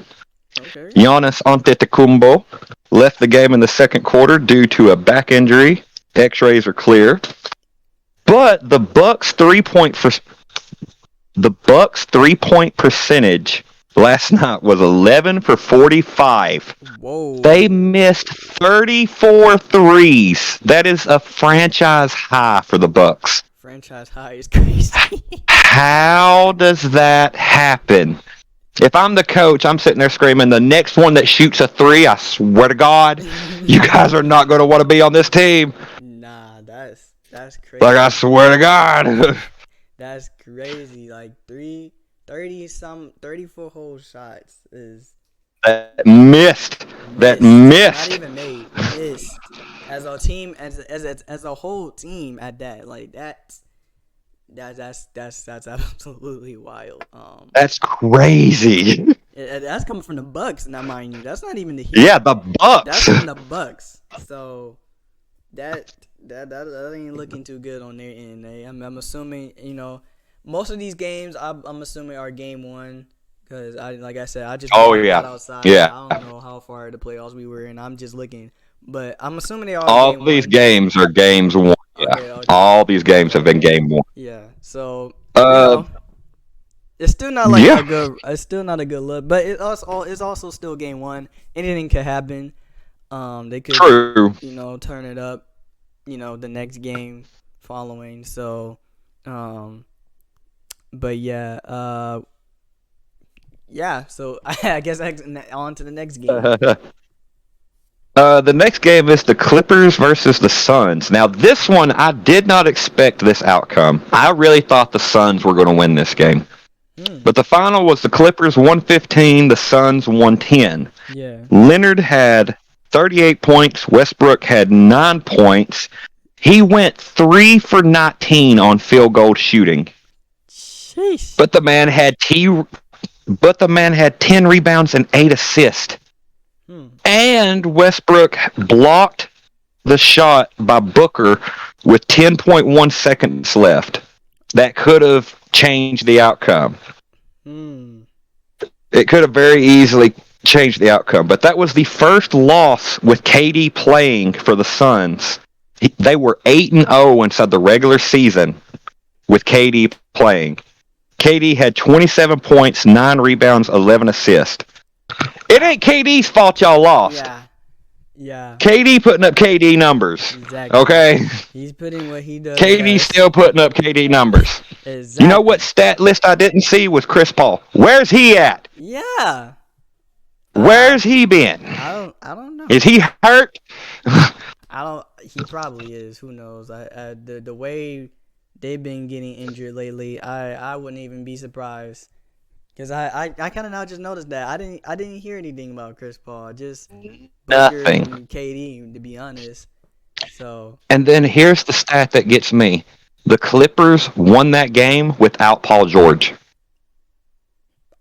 Okay. Giannis Antetokounmpo left the game in the second quarter due to a back injury. X-rays are clear, but the Bucks 3-point percentage last night was 11 for 45. Whoa. They missed 34 threes. That is a franchise high for the Bucks. Franchise high is crazy. How does that happen? If I'm the coach, I'm sitting there screaming, the next one that shoots a three, I swear to God, you guys are not going to want to be on this team. Nah, that's crazy. Like, I swear to God. That's crazy. Like 34 whole shots is That missed. That missed. Not even made. Missed. As a team, as a whole team at that. Like that's absolutely wild. That's crazy. That's coming from the Bucks. Now, mind you, that's not even the Heat. Yeah, the Bucks. That's from the Bucks. So that ain't looking too good on their end. I'm assuming, most of these games I'm assuming are game one, because like I said, I just got outside. Yeah. I don't know how far the playoffs we were in. I'm just looking, but I'm assuming they are. All these games are games one. Yeah. Okay. All these games have been game one. Yeah. So it's still not like a good. It's still not a good look, but it's also still game one. Anything could happen. They could turn it up. The next game following. So, but yeah. So I guess on to the next game. The next game is the Clippers versus the Suns. Now, this one, I did not expect this outcome. I really thought the Suns were going to win this game. But the final was the Clippers 115, the Suns 110. Yeah. Leonard had 38 points. Westbrook had 9 points. He went 3 for 19 on field goal shooting. Sheesh. But the man had 10 rebounds and 8 assists. And Westbrook blocked the shot by Booker with 10.1 seconds left. That could have changed the outcome. It could have very easily changed the outcome. But that was the first loss with KD playing for the Suns. They were 8-0 inside the regular season with KD playing. KD had 27 points, 9 rebounds, 11 assists. It ain't KD's fault y'all lost. Yeah. KD putting up KD numbers. Exactly. Okay? He's putting what he does. KD's still putting up KD numbers. Exactly. You know what stat list I didn't see was Chris Paul. Where's he at? Yeah. Where's he been? I don't know. Is he hurt? He probably is. Who knows? The way they've been getting injured lately, I wouldn't even be surprised. Because I kind of now just noticed that I didn't hear anything about Chris Paul, just nothing. And KD, to be honest. So. And then here's the stat that gets me: the Clippers won that game without Paul George.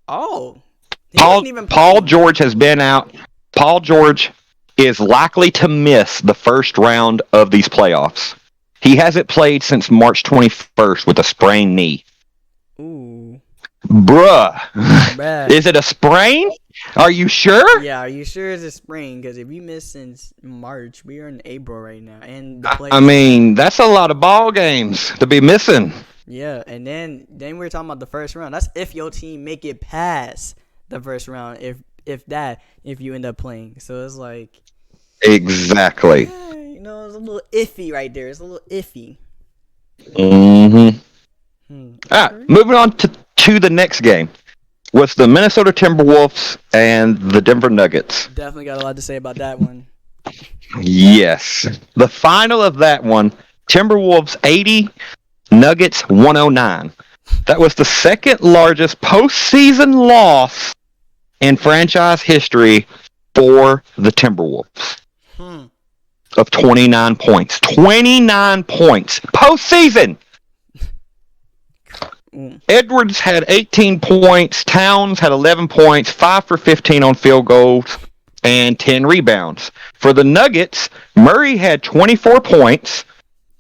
Oh, Paul George has been out. Paul George is likely to miss the first round of these playoffs. He hasn't played since March 21st with a sprained knee. Ooh. Bruh. Bruh. Is it a sprain? Are you sure? Yeah, are you sure it's a spring? Because if you missed since March, we are in April right now, and the I playoffs still mean, going. that's a lot of ball games to be missing. Yeah, and then we're talking about the first round. That's if your team make it past the first round. If you end up playing, so it's like, Exactly. it's a little iffy right there. It's a little iffy. Mm-hmm. All right, Okay. moving on to the next game was the Minnesota Timberwolves and the Denver Nuggets. Definitely got a lot to say about that one. Yes. The final of that one, Timberwolves 80, Nuggets 109. That was the second largest postseason loss in franchise history for the Timberwolves Hmm. of 29 points. 29 points. Postseason! Edwards had 18 points. Towns had 11 points, 5 for 15 on field goals, and 10 rebounds. For the Nuggets, Murray had 24 points.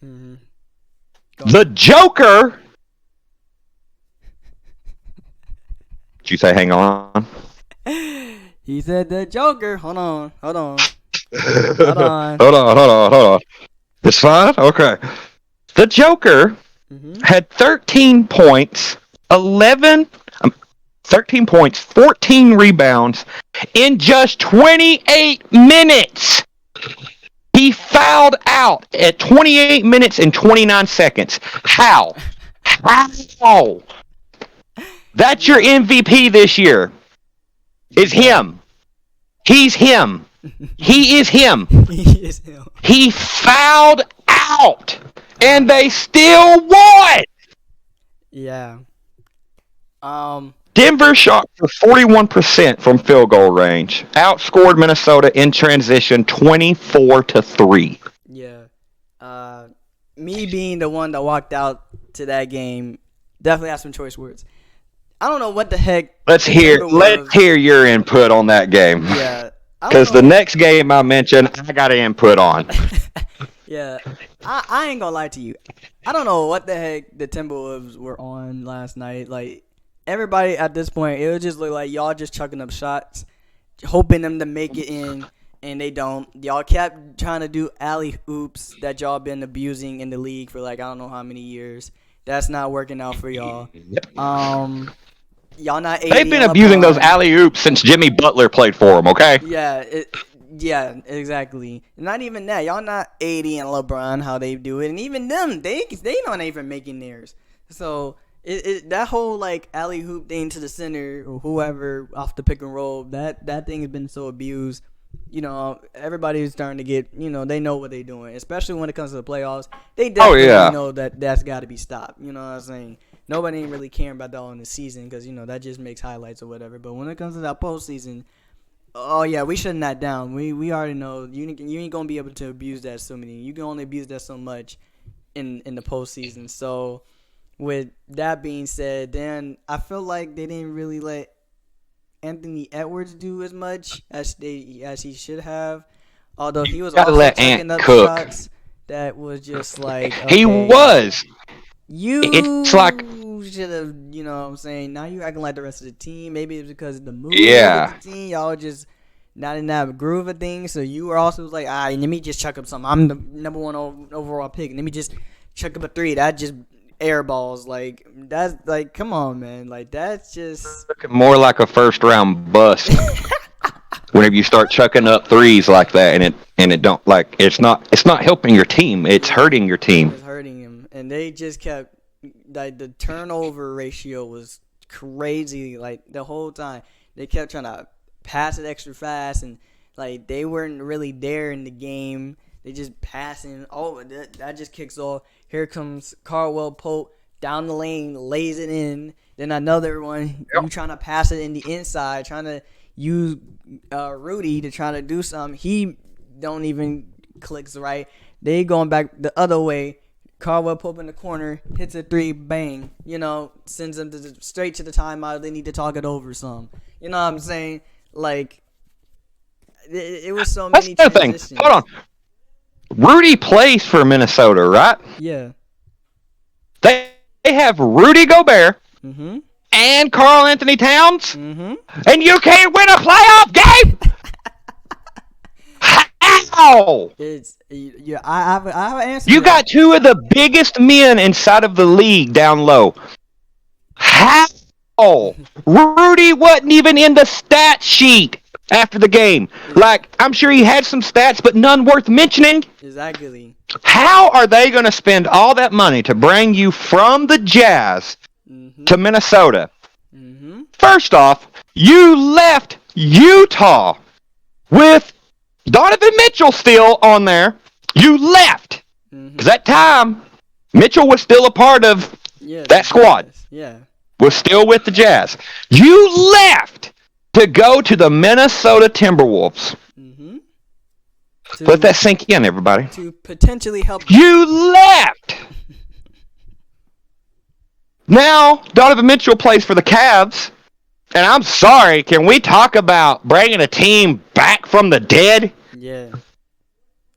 Mm-hmm. The Joker. Did you say hang on? He said the Joker. Hold on. hold on. It's fine? Okay. The Joker had 13 points, 13 points, 14 rebounds in just 28 minutes. He fouled out at 28 minutes and 29 seconds. How? How? That's your MVP this year. Is him. He's him. He is him. He is him. He fouled out, and they still won. Yeah. Denver shot for 41% from field goal range. Outscored Minnesota in transition 24-3. Yeah. Me being the one that walked out to that game definitely has some choice words. I don't know what the heck. Let's hear your input on that game. Yeah. Because the next game I mentioned, I got an input on. Yeah. I ain't gonna lie to you. I don't know what the heck the Timberwolves were on last night. Like, everybody at this point, it would just look like y'all just chucking up shots, hoping them to make it in, and they don't. Y'all kept trying to do alley oops that y'all been abusing in the league for like I don't know how many years. That's not working out for y'all. Y'all not. They've been abusing those alley oops since Jimmy Butler played for them. Okay. Yeah, exactly. Not even that. Y'all not 80 and LeBron how they do it, and even them, they not even making theirs. So that whole like alley hoop thing to the center or whoever off the pick and roll, that thing has been so abused. Everybody's starting to get, they know what they're doing, especially when it comes to the playoffs. They definitely know that's got to be stopped. You know what I'm saying? Nobody ain't really caring about that in the season because, that just makes highlights or whatever. But when it comes to that postseason, oh, yeah, we shutting that down. We already know you ain't going to be able to abuse that so many. You can only abuse that so much in the postseason. So, with that being said, then I feel like they didn't really let Anthony Edwards do as much as he should have. Although he was also chucking up shots that was just like, okay, he was. It's like should have, what I'm saying? Now you acting like the rest of the team. Maybe it's because of the mood of the team. Y'all just not in that groove of things. So you were also like, let me just chuck up something. I'm the number one overall pick. Let me just chuck up a three. That just air balls. Like, that's like, come on, man. Like, that's just more like a first round bust. Whenever you start chucking up threes like that, and it don't, like, it's not helping your team. It's hurting your team. It's hurting him. And they just kept, like, the turnover ratio was crazy, like, the whole time. They kept trying to pass it extra fast, and, like, they weren't really there in the game. They just passing. Oh, that just kicks off. Here comes Caldwell Pope down the lane, lays it in. Then another one, you trying to pass it in the inside, trying to use Rudy to try to do something. He don't even clicks right. They going back the other way. Caldwell Pope in the corner, hits a three, bang. Sends them straight to the timeout. They need to talk it over some. You know what I'm saying? Like, it was so many transitions. Hold on. Rudy plays for Minnesota, right? Yeah. They have Rudy Gobert and Karl Anthony Towns, Mm-hmm. and you can't win a playoff game? How? It's yeah. I have an answer You to that. got two of the biggest men inside of the league down low. How? Rudy wasn't even in the stat sheet after the game. Like, I'm sure he had some stats, but none worth mentioning. Exactly. How are they going to spend all that money to bring you from the Jazz Mm-hmm. to Minnesota? Mm-hmm. First off, you left Utah with Donovan Mitchell still on there. You left. Mm-hmm. Because that time, Mitchell was still a part of Yeah. that squad. Jazz. Yeah. Was still with the Jazz. You left to go to the Minnesota Timberwolves. Mm-hmm. Let that sink in, everybody. To potentially help. You left. Now, Donovan Mitchell plays for the Cavs. And I'm sorry, can we talk about bringing a team back from the dead? Yeah.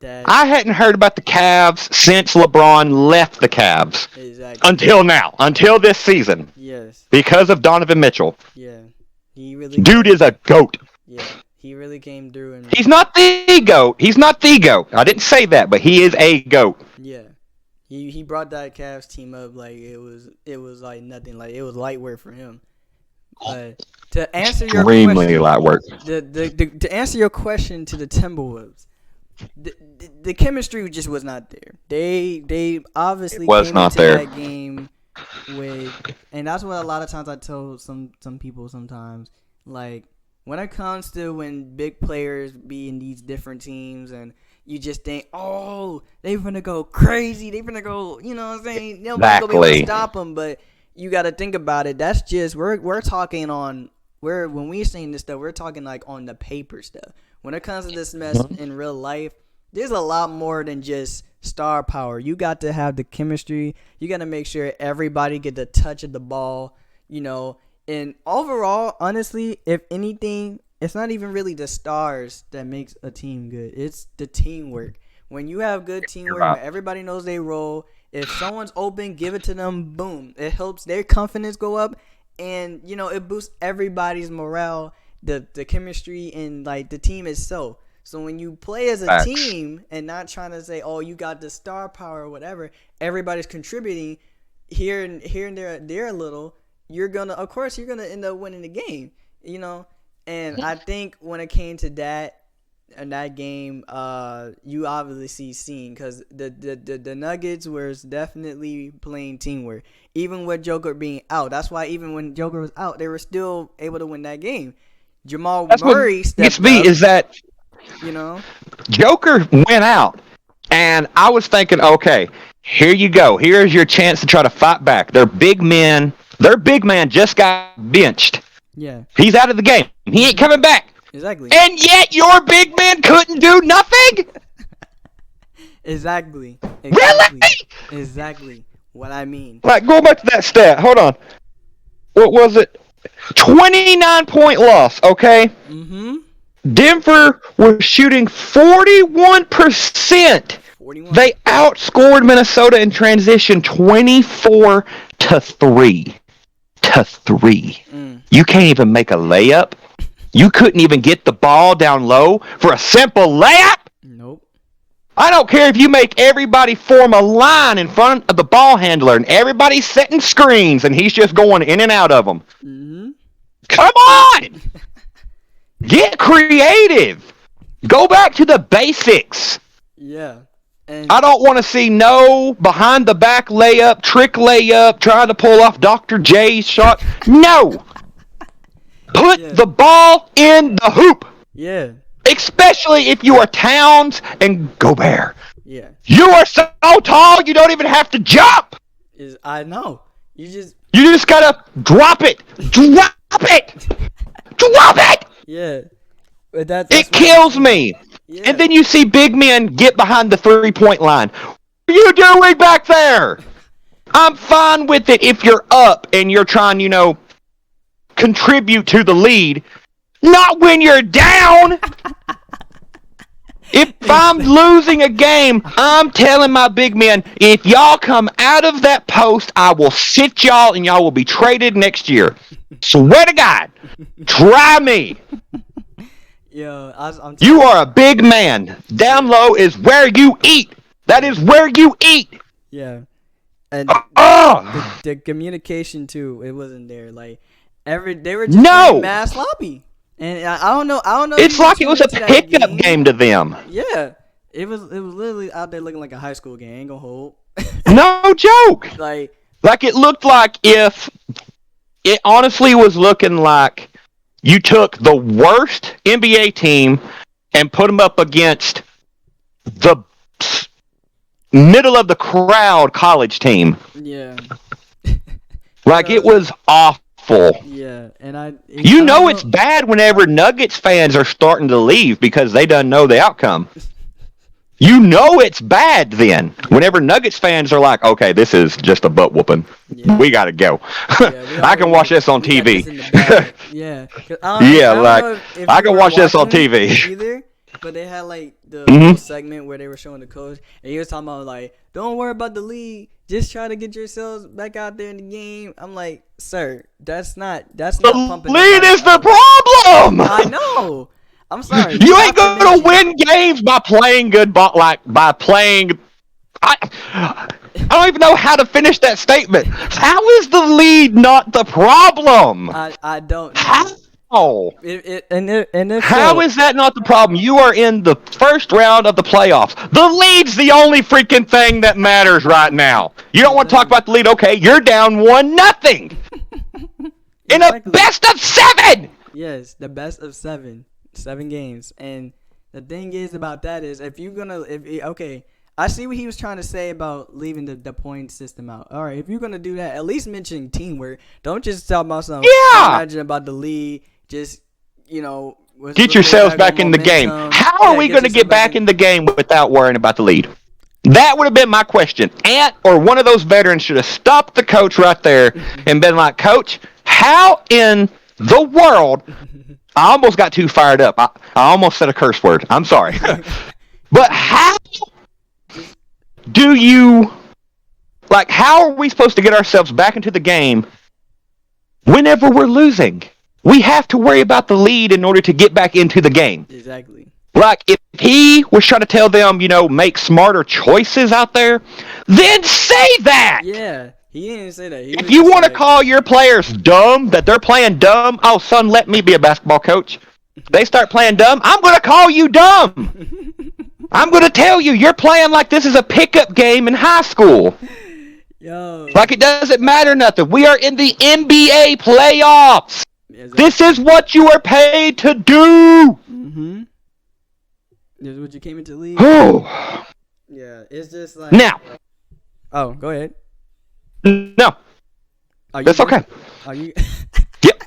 I hadn't heard about the Cavs since LeBron left the Cavs. Exactly. Until now. Until this season. Yes. Because of Donovan Mitchell. Yeah. He really. Dude is a GOAT. Yeah. He really came through and. He's not the GOAT. He's not the GOAT. I didn't say that, but he is a GOAT. Yeah. He brought that Cavs team up like it was like nothing, like it was light work for him. But to answer your Extremely question, light work. to answer your question to the Timberwolves, the chemistry just was not there. They obviously came into that game with, and that's what a lot of times I tell some people sometimes, like when it comes to when big players be in these different teams and you just think, oh, they finna go crazy, they finna go, you know what I'm saying? Nobody's gonna be able to stop them, but you got to think about it. That's just we're talking on when we're saying this stuff, we're talking like on the paper stuff. When it comes to this mess in real life, there's a lot more than just star power. You got to have the chemistry. You got to make sure everybody get the touch of the ball, you know. And overall, honestly, if anything, it's not even really the stars that makes a team good. It's the teamwork. When you have good teamwork, when everybody knows their role, if someone's open, give it to them, boom. It helps their confidence go up, and, you know, it boosts everybody's morale, the chemistry, and, like, the team itself. So when you play as a team and not trying to say, oh, you got the star power or whatever, everybody's contributing here and there a little, of course, you're going to end up winning the game, you know? And I think when it came to that, in that game, you obviously seen because the Nuggets was definitely playing teamwork, even with Joker being out. That's why even when Joker was out, they were still able to win that game. Jamal Murray stepped up. Is that, you know, Joker went out, and I was thinking, okay, here you go. Here's your chance to try to fight back. Their big man just got benched. Yeah, he's out of the game. He ain't coming back. Exactly. And yet your big man couldn't do nothing? Exactly. Really? Exactly what I mean. Like, go back to that stat. Hold on. What was it? 29-point loss, okay? Mm-hmm. Denver was shooting 41%. 41. They outscored Minnesota in transition 24-3. You can't even make a layup. You couldn't even get the ball down low for a simple layup? Nope. I don't care if you make everybody form a line in front of the ball handler and everybody's setting screens and he's just going in and out of them. Mm-hmm. Come on! Get creative. Go back to the basics. Yeah. And I don't want to see no behind-the-back layup, trick layup, trying to pull off Dr. J's shot. No! Put the ball in the hoop. Yeah. Especially if you are Towns and Gobert. Yeah. You are so tall, you don't even have to jump. I know. You just gotta drop it. Drop it. Drop it. Yeah. But that's it kills me. Yeah. And then you see big men get behind the 3-point line. What are you doing back there? I'm fine with it if you're up and you're trying, contribute to the lead. Not when you're down. If I'm losing a game, I'm telling my big men, if y'all come out of that post, I will sit y'all and y'all will be traded next year. Swear to God. Try me. Yo, I'm You telling are a big man. Down low is where you eat. That is where you eat. yeah. And Oh, the communication too, it wasn't there. Like they were just playing no. mad sloppy. And I don't know. I don't know if It's you were like it tuned was a into that pickup game. game to them. Yeah, it was literally out there looking like a high school game. Ain't gonna hold. No joke. Like Like it looked like if it honestly was looking like you took the worst NBA team and put them up against the middle of the crowd college team. yeah, Like it was awful. yeah, and I You don't know it's know. bad whenever Nuggets fans are starting to leave because they don't know the outcome. You know it's bad then. Whenever Nuggets fans are like, okay, this is just a butt whooping. Yeah, We got to go. yeah, we I can watch this on we got this TV. in the bag. Yeah, 'cause Yeah, I don't like, know if I you can were watch this on watching TV. either, but they had like the Mhm. little segment where they were showing the coach, and he was talking about like, don't worry about the league, just try to get yourselves back out there in the game. I'm like, sir, that's not The pumping lead nobody is the up. problem. I know. I'm sorry. You Not ain't to going to mention, win games by playing good ball, like by playing. I don't even know how to finish that statement. How is the lead not the problem? I don't know. How? And if How so, is that not the problem? You are in the first round of the playoffs. The lead's the only freaking thing that matters right now. You don't want to talk about the lead? Okay, you're down 1-0 in a exactly. best of 7. Yes, the best of 7 games. And the thing is about that is if you're gonna okay, I see what he was trying to say about leaving the point system out. All right, if you're gonna do that, at least mention teamwork. Don't just talk about some Yeah. imagine about the lead. Just Get yourselves back in the game. How are we going to get back in the game without worrying about the lead? That would have been my question. Ant or one of those veterans should have stopped the coach right there and been like, Coach, how in the world? I almost got too fired up. I almost said a curse word. I'm sorry. But how do you, like, how are we supposed to get ourselves back into the game whenever we're losing? We have to worry about the lead in order to get back into the game. Exactly. Like, if he was trying to tell them, make smarter choices out there, then say that! Yeah, he didn't say that. If you want to call your players dumb, that they're playing dumb, oh, son, let me be a basketball coach. They start playing dumb, I'm going to call you dumb! I'm going to tell you, you're playing like this is a pickup game in high school. Yo. Like it doesn't matter nothing. We are in the NBA playoffs. Exactly. This is what you are paid to do. Mm-hmm. This is what you came into the league. Oh. Yeah, it's just like now. Oh, go ahead. No. That's good? okay. Are you? Yep.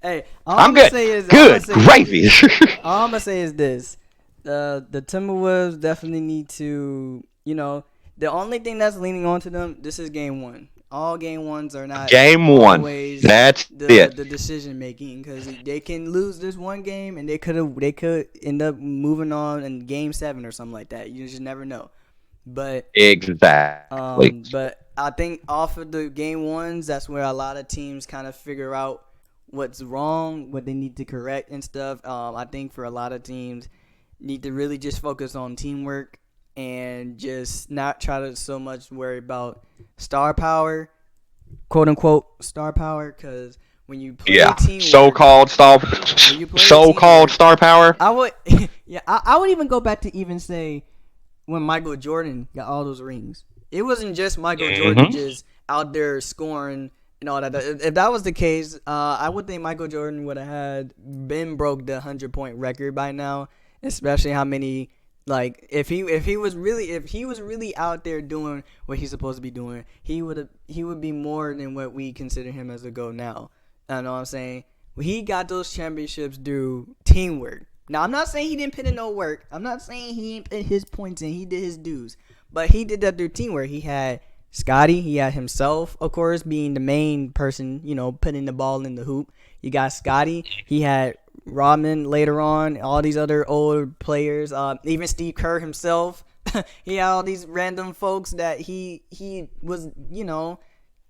Hey, I'm good. Good gravy. All I'm gonna say is this: the Timberwolves definitely need to, the only thing that's leaning on to them. This is game 1. All game 1s are not game 1. That's it. The decision making, because they can lose this one game and they could end up moving on in game 7 or something like that. You just never know. But exactly. But I think off of the game 1s, that's where a lot of teams kind of figure out what's wrong, what they need to correct and stuff. I think for a lot of teams, need to really just focus on teamwork and just not try to so much worry about star power, quote unquote star power, because when you play teamwork, so-called star power. I would I would even go back to even say when Michael Jordan got all those rings. It wasn't just Michael Jordan just out there scoring and all that. If that was the case, I would think Michael Jordan would have broke the 100-point record by now, especially how many. Like if he was really out there doing what he's supposed to be doing, he would be more than what we consider him as a GOAT now. I know what I'm saying? He got those championships through teamwork. Now I'm not saying he didn't put in no work. I'm not saying he didn't put his points in. He did his dues, but he did that through teamwork. He had Scotty. He had himself, of course, being the main person, putting the ball in the hoop. You got Scotty. He had Rodman later on, all these other old players, even Steve Kerr himself. He had all these random folks that he was,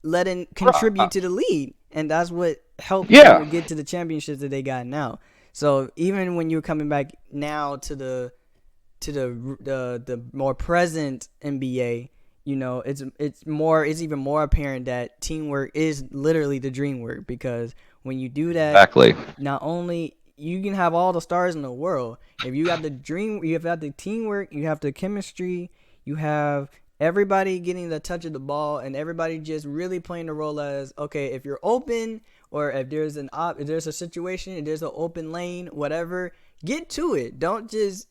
letting contribute Right. to the league, and that's what helped Yeah. them get to the championships that they got now. So even when you're coming back now to the more present NBA, it's even more apparent that teamwork is literally the dream work, because when you do that, Exactly. not only you can have all the stars in the world, if you got you have got the teamwork, you have the chemistry, you have everybody getting the touch of the ball, and everybody just really playing the role as, okay, if you're open, or if there's a situation, if there's an open lane, whatever, get to it. Don't just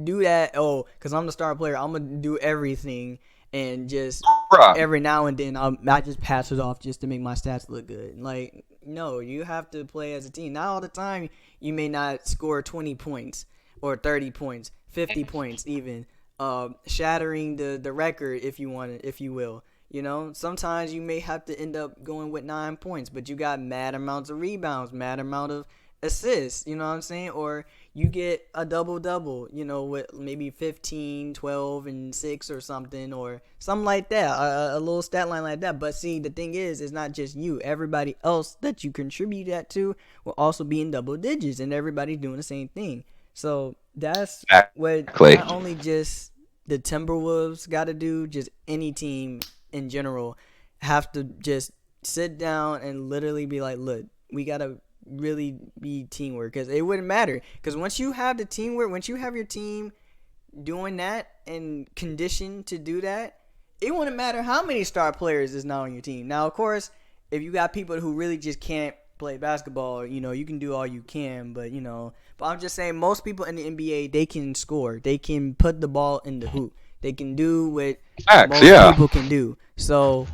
do that, because I'm the star player, I'm gonna do everything, and just Right. every now and then I just pass it off just to make my stats look good. Like, no, you have to play as a team. Not all the time you may not score 20 points or 30 points, 50 points even, shattering the record, if you want it, if you will. Sometimes you may have to end up going with 9 points, but you got mad amounts of rebounds, mad amount of assists, you know what I'm saying? Or you get a double-double, with maybe 15, 12, and 6 or something, or something like that, a little stat line like that. But see, the thing is, it's not just you. Everybody else that you contribute that to will also be in double digits, and everybody's doing the same thing. So that's what Exactly. not only just the Timberwolves got to do, just any team in general have to just sit down and literally be like, look, we got to really be teamwork, because it wouldn't matter, because once you have the teamwork, once you have your team doing that and conditioned to do that, it wouldn't matter how many star players is not on your team. Now, of course, if you got people who really just can't play basketball, you can do all you can, but I'm just saying, most people in the NBA, they can score, they can put the ball in the hoop, they can do what Facts. most Yeah. people can do. So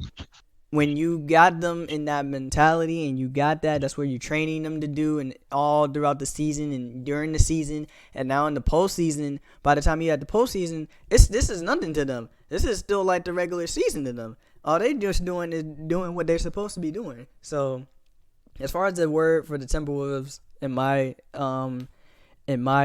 when you got them in that mentality, and you got that's where you're training them to do, and all throughout the season and during the season, and now in the postseason, by the time you had the postseason, this is nothing to them. This is still like the regular season to them. All they just doing is doing what they're supposed to be doing. So as far as the word for the Timberwolves, in my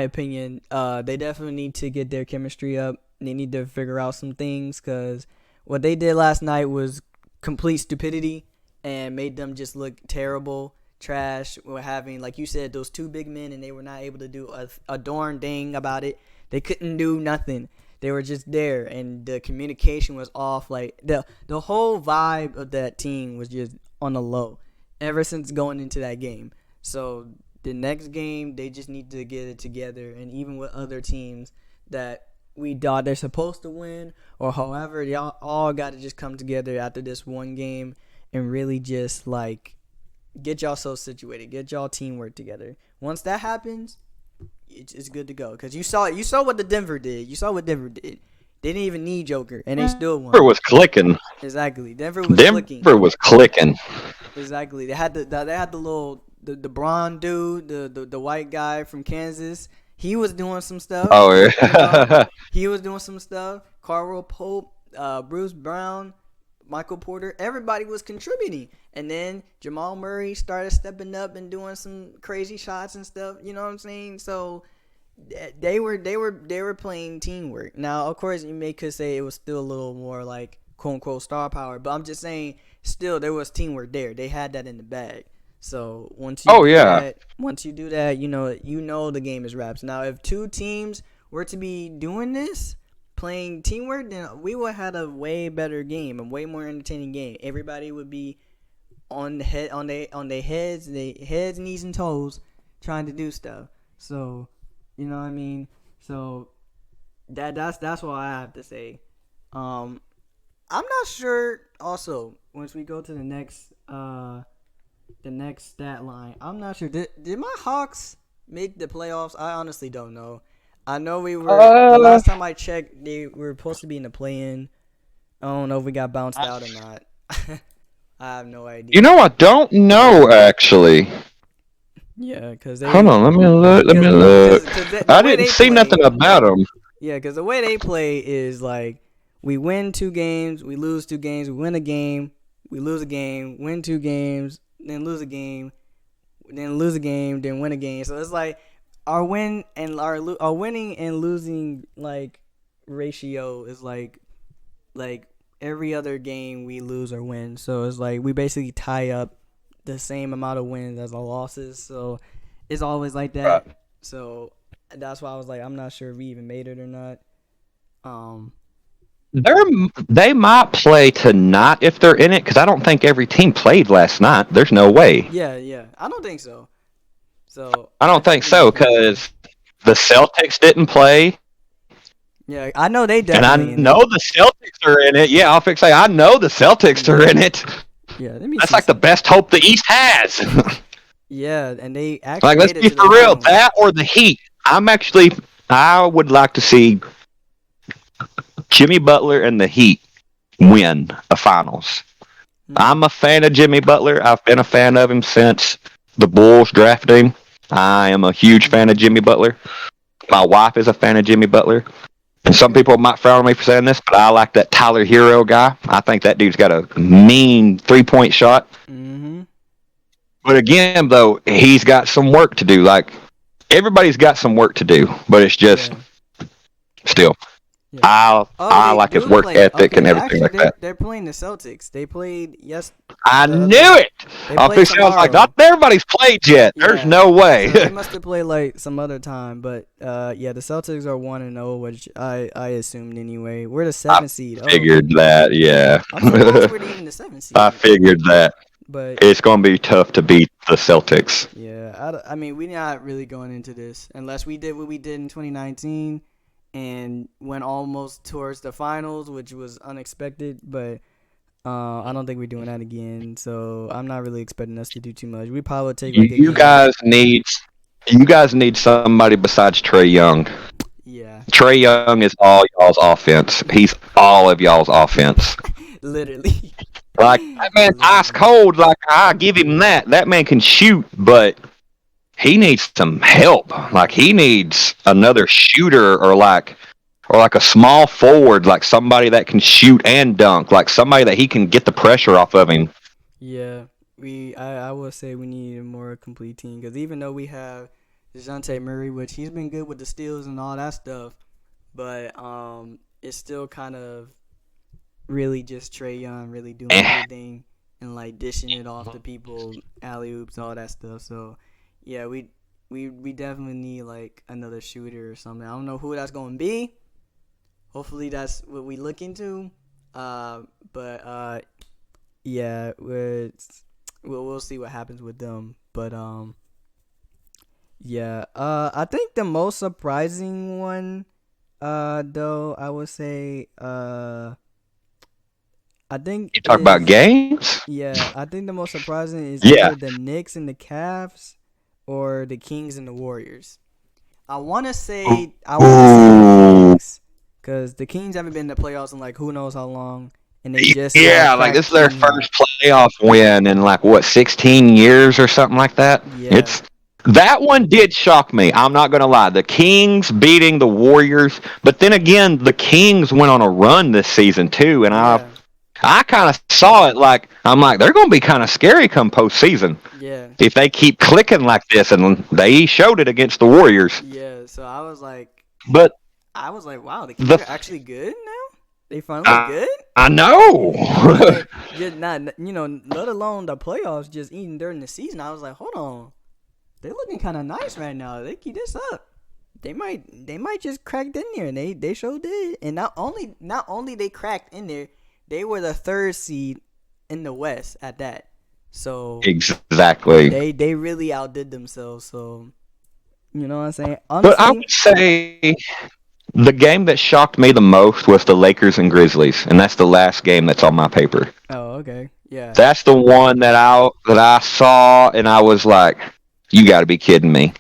opinion, they definitely need to get their chemistry up. They need to figure out some things, because what they did last night was complete stupidity and made them just look terrible, trash. We're having, like you said, those two big men, and they were not able to do a darn thing about it. They couldn't do nothing. They were just there, and the communication was off. Like the whole vibe of that team was just on the low ever since going into that game. So the next game, they just need to get it together, and even with other teams that we thought they're supposed to win, or however, y'all all got to just come together after this one game and really just like get y'all so situated, get y'all teamwork together. Once that happens, it's good to go, because you saw what the Denver did. You saw what Denver did. They didn't even need Joker, and they still won. Denver was clicking. Exactly, Denver was clicking. Denver was clicking. Exactly, they had the little the blonde dude, the white guy from Kansas. He was doing some stuff. Oh yeah. He was doing some stuff. Carl Pope, Bruce Brown, Michael Porter, everybody was contributing. And then Jamal Murray started stepping up and doing some crazy shots and stuff. You know what I'm saying? So they were playing teamwork. Now, of course, you could say it was still a little more like quote unquote star power, but I'm just saying, still there was teamwork there. They had that in the bag. So once you do that, you know the game is wraps. Now, if two teams were to be doing this, playing teamwork, then we would have a way better game, a way more entertaining game. Everybody would be on their heads, knees, and toes, trying to do stuff. So, you know what I mean. So that's what I have to say. I'm not sure. Also, once we go to the next stat line, I'm not sure. Did my Hawks make the playoffs? I honestly don't know. I know we were the last time I checked, they were supposed to be in the play-in. I don't know if we got bounced out or not. I have no idea. I don't know actually. Yeah, because Hold on, let me look. I didn't see nothing about them. Yeah, because the way they play is like, we win 2 games, we lose 2 games, we win a game, we lose a game, win 2 games, then lose a game, then lose a game, then win a game. So it's like our winning and losing like ratio is like every other game we lose or win. So it's like we basically tie up the same amount of wins as our losses. So it's always like Right. that. So that's why I was like, I'm not sure if we even made it or not. Um, They're they might play tonight if they're in it because I don't think every team played last night. There's no way. yeah. I don't think so. So I I don't just think think so it's gonna be. because the Celtics didn't play, Yeah, I know they and I definitely in know it. the Celtics are in it. Yeah, I'll fix say I know the Celtics are Yeah, in it. yeah. Let me That's see like the something. best hope the East has. Yeah, and they actually Like, let's made it be to the for real. finals. That or the Heat. I would like to see Jimmy Butler and the Heat win a finals. Hmm. I'm a fan of Jimmy Butler. I've been a fan of him since the Bulls drafted him. I am a huge fan of Hmm. Jimmy Butler. My wife is a fan of Jimmy Butler. And some Okay. people might frown on me for saying this, but I like that Tyler Hero guy. I think that dude's got a mean 3-point shot. Hmm. But again, though, he's got some work to do. Like, everybody's got some work to do, but it's just Yeah. still. Yeah. Oh, I they like his do work play. ethic and Okay, everything actually, like that. they're playing the Celtics. They played I the other. knew it. They I play was like, not tomorrow. everybody's played yet. There's Yeah. no way. So they must have played like some other time, but yeah, the Celtics are 1-0, which I assumed anyway. We're the I seventh seed. Oh, figured that, yeah. I'm surprised we're even the seventh I seed. figured that. But It's going to be tough to beat the Celtics. yeah, I mean, we're not really going into this unless we did what we did in 2019 and went almost towards the finals, which was unexpected. But I don't think we're doing that again. So I'm not really expecting us to do too much. We probably would take like a You game. guys need somebody besides Trey Young. Yeah, Trey Young is all y'all's offense. He's all of y'all's offense. literally, Like, that man's ice literally. cold. Like, I give him that. That man can shoot, but he needs some help. Like, he needs another shooter or like a small forward, like somebody that can shoot and dunk, like somebody that he can get the pressure off of him. Yeah, I would say we need a more complete team because even though we have Dejounte Murray, which he's been good with the steals and all that stuff, but it's still kind of really just Trey Young really doing Eh. everything and like dishing it off to people, alley oops, all that stuff. So yeah, we definitely need like another shooter or something. I don't know who that's gonna be. Hopefully that's what we look into. But yeah, we'll see what happens with them. But yeah, I think the most surprising one, though, I would say, I think You talk about is games? yeah, I think the most surprising is Yeah. either the Knicks and the Cavs or the Kings and the Warriors. I want to say the Ooh. Kings because the Kings haven't been in the playoffs in like who knows how long, and they just now Yeah, like this is cracked their in here. first playoff win in like what 16 years or something like that. Yeah, It's that one did shock me. I'm not gonna lie. The Kings beating the Warriors, but then again, the Kings went on a run this season too, and I yeah, I kind of saw it like I'm like they're gonna be kind of scary come postseason yeah, if they keep clicking like this, and they showed it against the Warriors. yeah. So But I was like, wow, the Kings the are actually good now. They finally I, good. I know. I was like, just not let alone the playoffs, just even during the season. I was like, hold on, they're looking kind of nice right now. They keep this up. They might just cracked in there, and they sure did. And not only they cracked in there, they were the third seed in the West at that. So Exactly. they really outdid themselves. So you know what I'm saying? But I Honestly, would say the game that shocked me the most was the Lakers and Grizzlies, and that's the last game that's on my paper. oh okay, yeah, That's the one that I saw, and I was like, "You got to be kidding me!"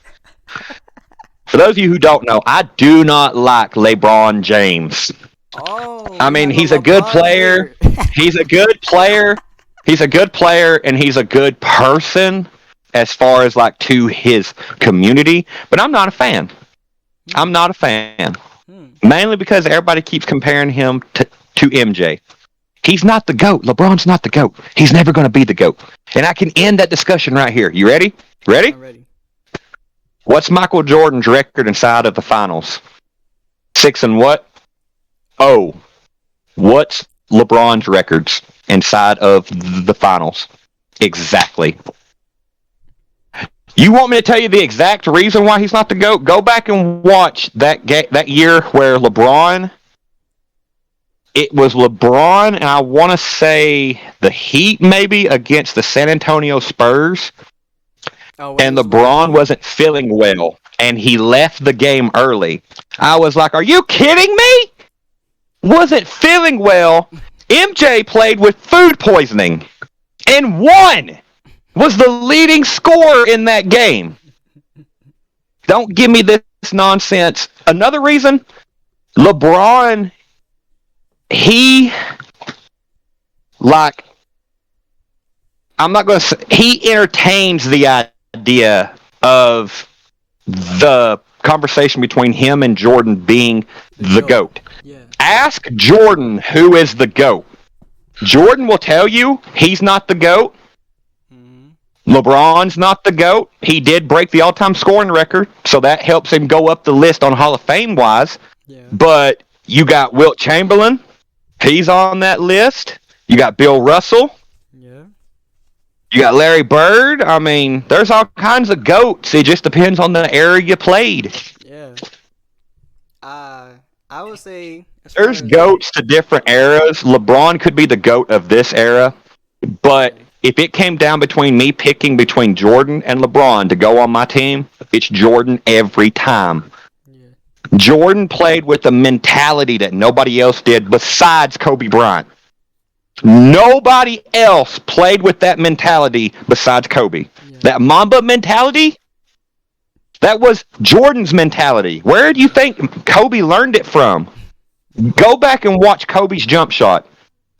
For those of you who don't know, I do not like LeBron James. oh, I we mean, have a he's a good LeBron player. hater. He's a good player. He's a good player, and he's a good person as far as like to his community. But I'm not a fan. I'm Hmm. not a fan. Hmm. Mainly because everybody keeps comparing him to MJ. He's not the GOAT. LeBron's not the GOAT. He's never going to be the GOAT. And I can end that discussion right here. You ready? Ready? I'm ready. What's Michael Jordan's record inside of the finals? 6 and what? Oh. What's LeBron's records inside of the finals? Exactly. You want me to tell you the exact reason why he's not the GOAT? Go back and watch that year where LeBron. It was LeBron, and I want to say the Heat maybe against the San Antonio Spurs. Oh, when he And was with the LeBron Heat. wasn't feeling well, and he left the game early. I was like, "Are you kidding me?" Wasn't feeling well. MJ played with food poisoning and won. Was the leading scorer in that game. Don't give me this nonsense. Another reason, LeBron, he, like, I'm not going to say, he entertains the idea of the conversation between him and Jordan being the GOAT. Yeah. Ask Jordan who is the GOAT. Jordan will tell you he's not the GOAT. LeBron's not the GOAT. He did break the all-time scoring record, so that helps him go up the list on Hall of Fame-wise. Yeah. But you got Wilt Chamberlain. He's on that list. You got Bill Russell. Yeah. You got Larry Bird. I mean, there's all kinds of GOATs. It just depends on the era you played. Yeah. I would say There's GOATs to different eras. LeBron could be the GOAT of this era, but if it came down between me picking between Jordan and LeBron to go on my team, it's Jordan every time. Yeah. Jordan played with a mentality that nobody else did besides Kobe Bryant. Nobody else played with that mentality besides Kobe. Yeah. That Mamba mentality, that was Jordan's mentality. Where do you think Kobe learned it from? Go back and watch Kobe's jump shot.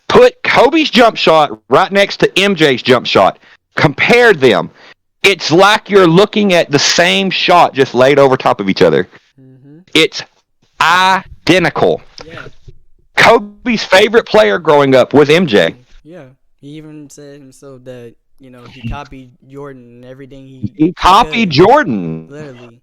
Put Kobe's jump shot right next to MJ's jump shot. Compare them. It's like you're looking at the same shot just laid over top of each other. Mm-hmm. It's identical. Yeah. Kobe's favorite player growing up was MJ. Yeah. He even said himself that, he copied Jordan and everything he copied Jordan. Literally.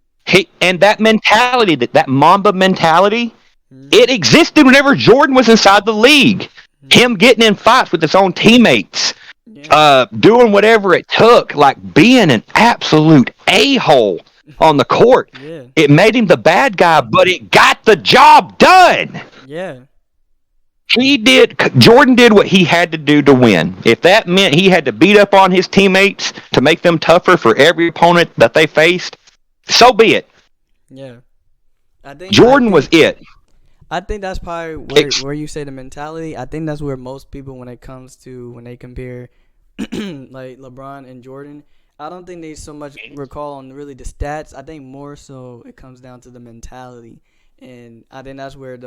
And that mentality, that Mamba mentality, it existed whenever Jordan was inside the league. Him getting in fights with his own teammates, doing whatever it took, like being an absolute a-hole on the court. Yeah. It made him the bad guy, but it got the job done. Yeah. Jordan did what he had to do to win. If that meant he had to beat up on his teammates to make them tougher for every opponent that they faced, so be it. Yeah. Jordan was it. I think that's probably where you say the mentality. I think that's where most people, when they compare like LeBron and Jordan, I don't think they so much recall on really the stats. I think more so it comes down to the mentality, and I think that's where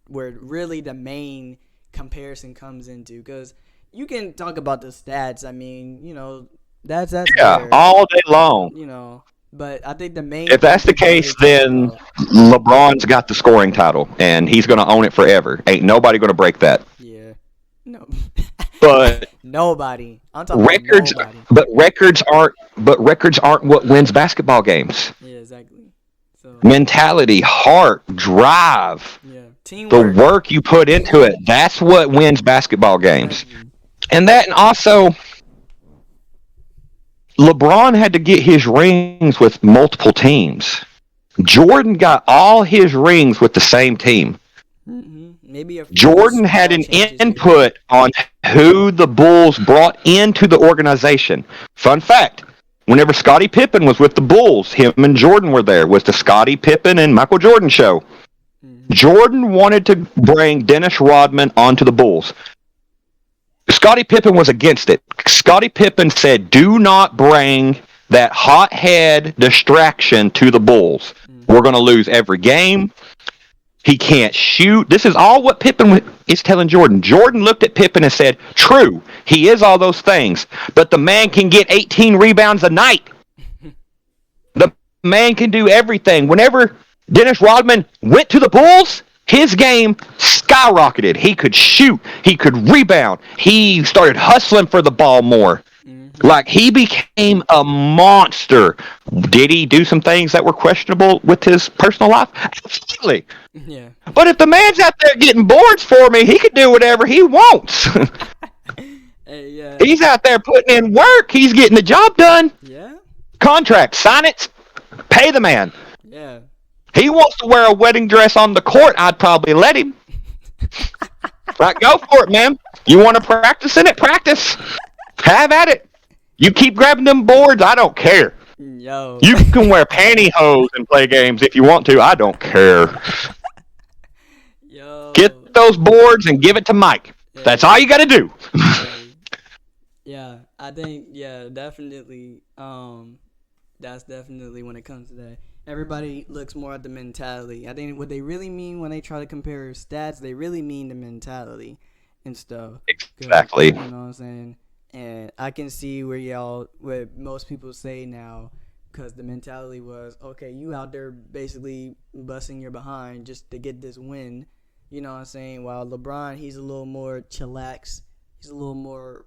really the main comparison comes into, because you can talk about the stats. I mean, that's all day long. But I think the main... If that's the case, then LeBron's got the scoring title, and he's going to own it forever. Ain't nobody going to break that. Yeah. No. But... nobody. I'm talking records, about nobody. But records aren't what wins basketball games. Yeah, exactly. So, mentality, heart, drive. Yeah. Teamwork. The work you put into it, that's what wins basketball games. Exactly. And also... LeBron had to get his rings with multiple teams. Jordan got all his rings with the same team. Mm-hmm. Maybe Jordan had an input on who the Bulls brought into the organization. Fun fact, whenever Scottie Pippen was with the Bulls, him and Jordan were there. It was the Scottie Pippen and Michael Jordan show. Mm-hmm. Jordan wanted to bring Dennis Rodman onto the Bulls. Scottie Pippen was against it. Scottie Pippen said, do not bring that hothead distraction to the Bulls. We're going to lose every game. He can't shoot. This is all what Pippen is telling Jordan. Jordan looked at Pippen and said, true, he is all those things, but the man can get 18 rebounds a night. The man can do everything. Whenever Dennis Rodman went to the Bulls, his game skyrocketed. He could shoot. He could rebound. He started hustling for the ball more. Mm-hmm. Like, he became a monster. Did he do some things that were questionable with his personal life? Absolutely. Yeah. But if the man's out there getting boards for me, he can do whatever he wants. Hey, yeah. He's out there putting in work. He's getting the job done. Yeah. Contract, sign it, pay the man. Yeah. He wants to wear a wedding dress on the court. I'd probably let him. Like, go for it, man. You want to practice in it? Practice. Have at it. You keep grabbing them boards. I don't care. Yo. You can wear pantyhose and play games if you want to. I don't care. Get Yo. those boards and give it to Mike. That's Hey. all you got to do. Hey. Yeah. I think. Yeah. Definitely. That's definitely when it comes to that. Everybody looks more at the mentality. I think what they really mean when they try to compare stats, they really mean the mentality and stuff. Cause Exactly. you know what I'm saying. And I can see where y'all, what most people say now, because the mentality was, okay, you out there basically busting your behind just to get this win. You know what I'm saying? While LeBron, he's a little more chillax. He's a little more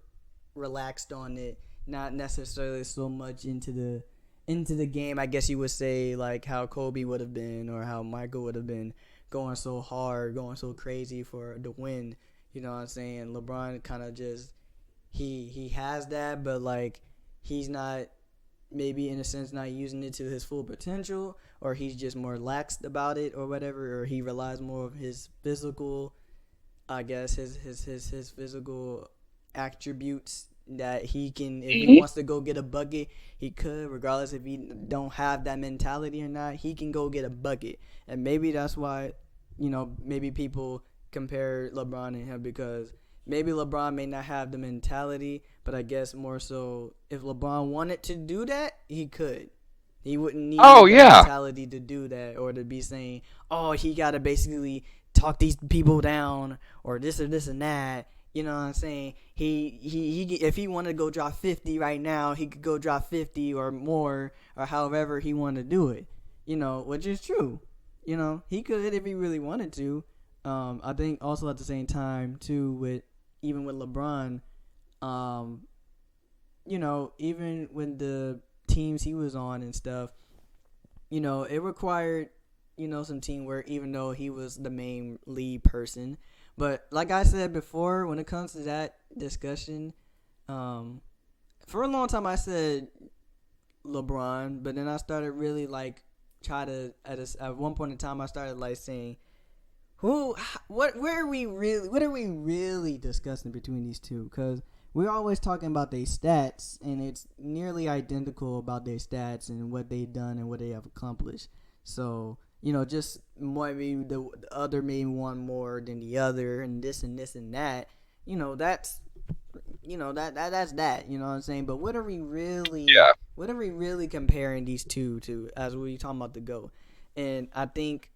relaxed on it, not necessarily so much into the game. I guess you would say like how Kobe would have been or how Michael would have been going so hard, going so crazy for the win. You know what I'm saying? LeBron kind of just he has that, but like he's not maybe in a sense not using it to his full potential, or he's just more laxed about it or whatever, or he relies more of his physical, I guess his physical attributes that he can, if he wants to go get a bucket, he could, regardless if he don't have that mentality or not, he can go get a bucket. And maybe that's why, maybe people compare LeBron and him, because maybe LeBron may not have the mentality, but I guess more so if LeBron wanted to do that, he could. He wouldn't need Oh, the yeah. mentality to do that, or to be saying, oh, he got to basically talk these people down or this and that. You know what I'm saying? He if he wanted to go drop 50 right now, he could go drop 50 or more, or however he wanted to do it. Which is true. He could if he really wanted to. I think also at the same time too, with even with LeBron, even when the teams he was on and stuff, it required, some teamwork, even though he was the main lead person. But like I said before, when it comes to that discussion, for a long time I said LeBron, but then I started really like at one point in time I started like saying, what are we really discussing between these two? Because we're always talking about their stats, and it's nearly identical about their stats and what they've done and what they have accomplished. So, just maybe the other may want more than the other, and this and this and that. That's that's that. You know what I'm saying? But what are we really? Yeah. What are we really comparing these two to, as we talking about the GOAT? And I think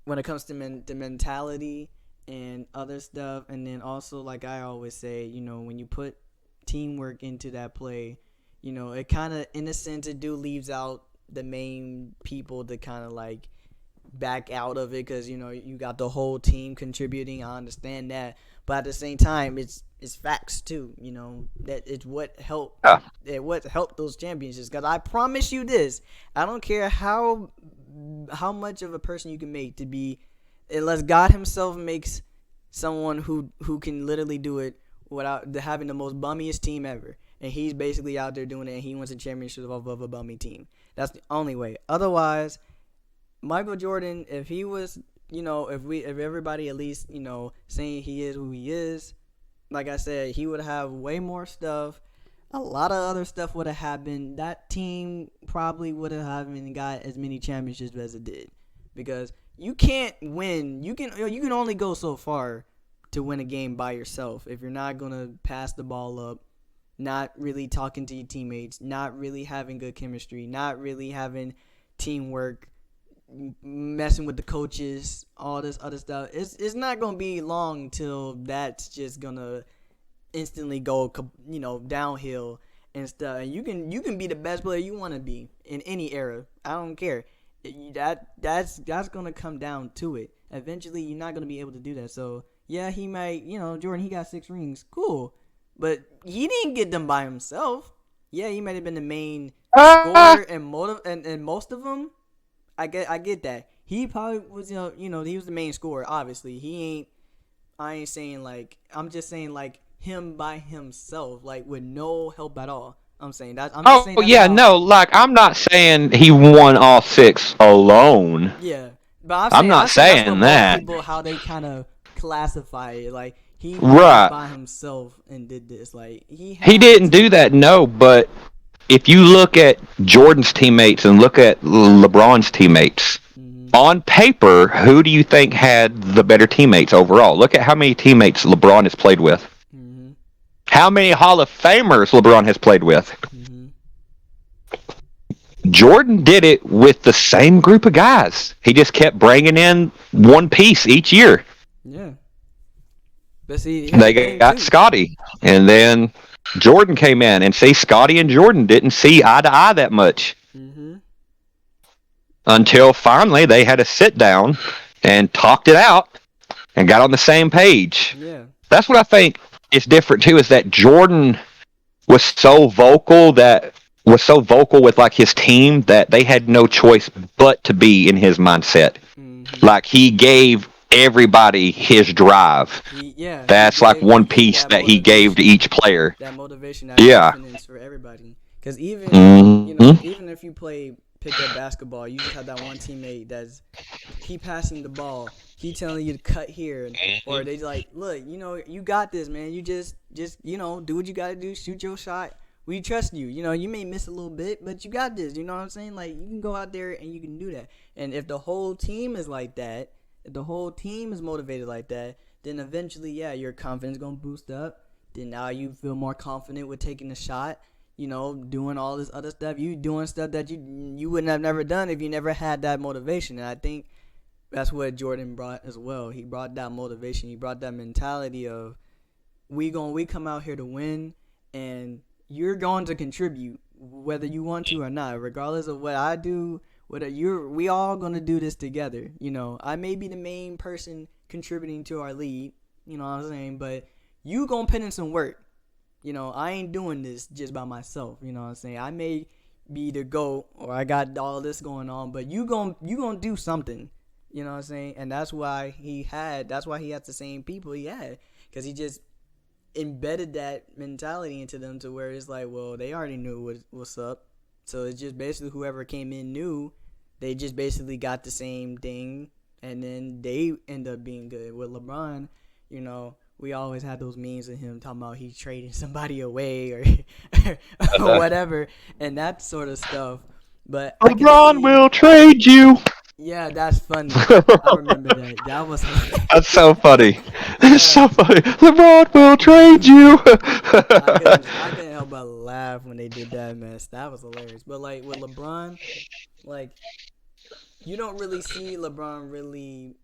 when it comes to the mentality and other stuff, and then also like I always say, when you put teamwork into that play, it kind of, in a sense, it leaves out the main people to kind of like back out of it, because you got the whole team contributing. I understand that, but at the same time, it's facts too. That it's what helped. Yeah. What helped those championships. Because I promise you this, I don't care how much of a person you can make to be, unless God Himself makes someone who can literally do it without having the most bummiest team ever, and he's basically out there doing it, and he wins a championship off of a bummy team. That's the only way. Otherwise, Michael Jordan, if he was, if everybody at least, saying he is who he is, like I said, he would have way more stuff. A lot of other stuff would have happened. That team probably would have haven't got as many championships as it did, because you can't win. You can only go so far to win a game by yourself if you're not gonna pass the ball up, not really talking to your teammates, not really having good chemistry, not really having teamwork, messing with the coaches, all this other stuff. It's not gonna be long till that's just gonna instantly go downhill and stuff. And you can be the best player you want to be in any era. I don't care. That's gonna come down to it. Eventually, you're not gonna be able to do that. So yeah, he might, Jordan, he got 6 rings, cool. but he didn't get them by himself. Yeah, he might have been the main Ah, scorer and and most of them. I get that. He probably was, he was the main scorer. Obviously, he ain't. I ain't saying like. I'm just saying like him by himself, like with no help at all. I'm saying that. I'm just oh saying that's yeah, how. no, like I'm not saying he won all six alone. Yeah, but I'm I'm saying not that's what saying most that. people how they kind of classify it. Like he won Right. by himself and did this. Like he He had didn't do to. that, no, but if you look at Jordan's teammates and look at LeBron's teammates, Mm-hmm, on paper, who do you think had the better teammates overall? Look at how many teammates LeBron has played with. mm-hmm, How many Hall of Famers LeBron has played with. mm-hmm. Jordan did it with the same group of guys. He just kept bringing in one piece each year. Yeah, but see, here's the They thing got too. Scotty, and then Jordan came in, and see, Scotty and Jordan didn't see eye to eye that much Mm-hmm. until finally they had to sit down and talked it out and got on the same page. Yeah. That's what I think is different too. Is that Jordan was so vocal with like his team that they had no choice but to be in his mindset. Mm-hmm. Like he gave everybody his drive. He That's like gave one piece that he gave to each player. that motivation, that Yeah. confidence for everybody. Because even Mm-hmm. even if you play pickup basketball, you just have that one teammate that's keep passing the ball, keep telling you to cut here, or they like, look, you got this, man. You just do what you got to do, shoot your shot. We trust you. You may miss a little bit, but you got this. You know what I'm saying? Like you can go out there and you can do that. And if the whole team is like that, if the whole team is motivated like that, then eventually, yeah, your confidence gonna boost up. Then now you feel more confident with taking the shot. Doing all this other stuff. You doing stuff that you wouldn't have never done if you never had that motivation. And I think that's what Jordan brought as well. He brought that motivation. He brought that mentality of we come out here to win, and you're going to contribute whether you want to or not, regardless of what I do. Whether we all gonna do this together. I may be the main person contributing to our lead. You know what I'm saying, but you gonna put in some work. I ain't doing this just by myself. You know what I'm saying? I may be the GOAT or I got all this going on, but you gonna do something. You know what I'm saying? And that's why he has the same people he had, because he just embedded that mentality into them to where it's like, well, they already knew what's up. So it's just basically whoever came in knew. They just basically got the same thing, and then they end up being good. With LeBron, we always had those memes of him talking about he trading somebody away or or whatever, and that sort of stuff. But I could LeBron see, will trade you. yeah, that's funny. I remember that. That was That's so funny. It's uh, so funny. LeBron will trade you. I couldn't help but laugh when they did that mess. That was hilarious. But like with LeBron, like you don't really see LeBron really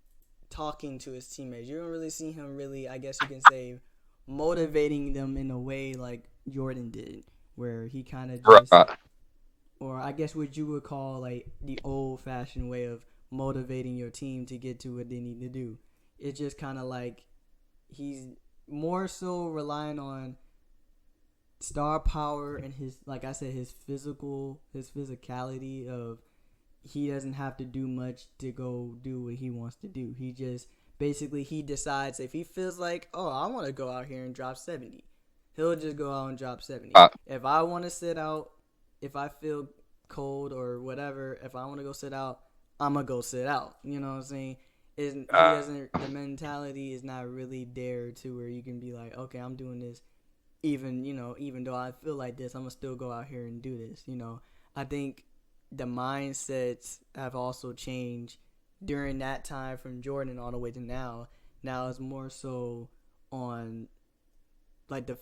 talking to his teammates. You don't really see him really, I guess you can say, motivating them in a way like Jordan did, where he kind of just, Right. or I guess what you would call like the old-fashioned way of motivating your team to get to what they need to do. It's just kind of like he's more so relying on star power and his, like I said, his physicality of he doesn't have to do much to go do what he wants to do. He just basically he decides if he feels like, oh, I want to go out here and drop 70, he'll just go out and drop 70. Right. If I want to sit out, if I feel cold or whatever, if I want to go sit out, I'm gonna go sit out. You know what I'm saying? He doesn't. The mentality is not really there to where you can be like, okay, I'm doing this. Even though I feel like this, I'm gonna still go out here and do this. I think the mindsets have also changed during that time from Jordan all the way to now. Now it's more so on like the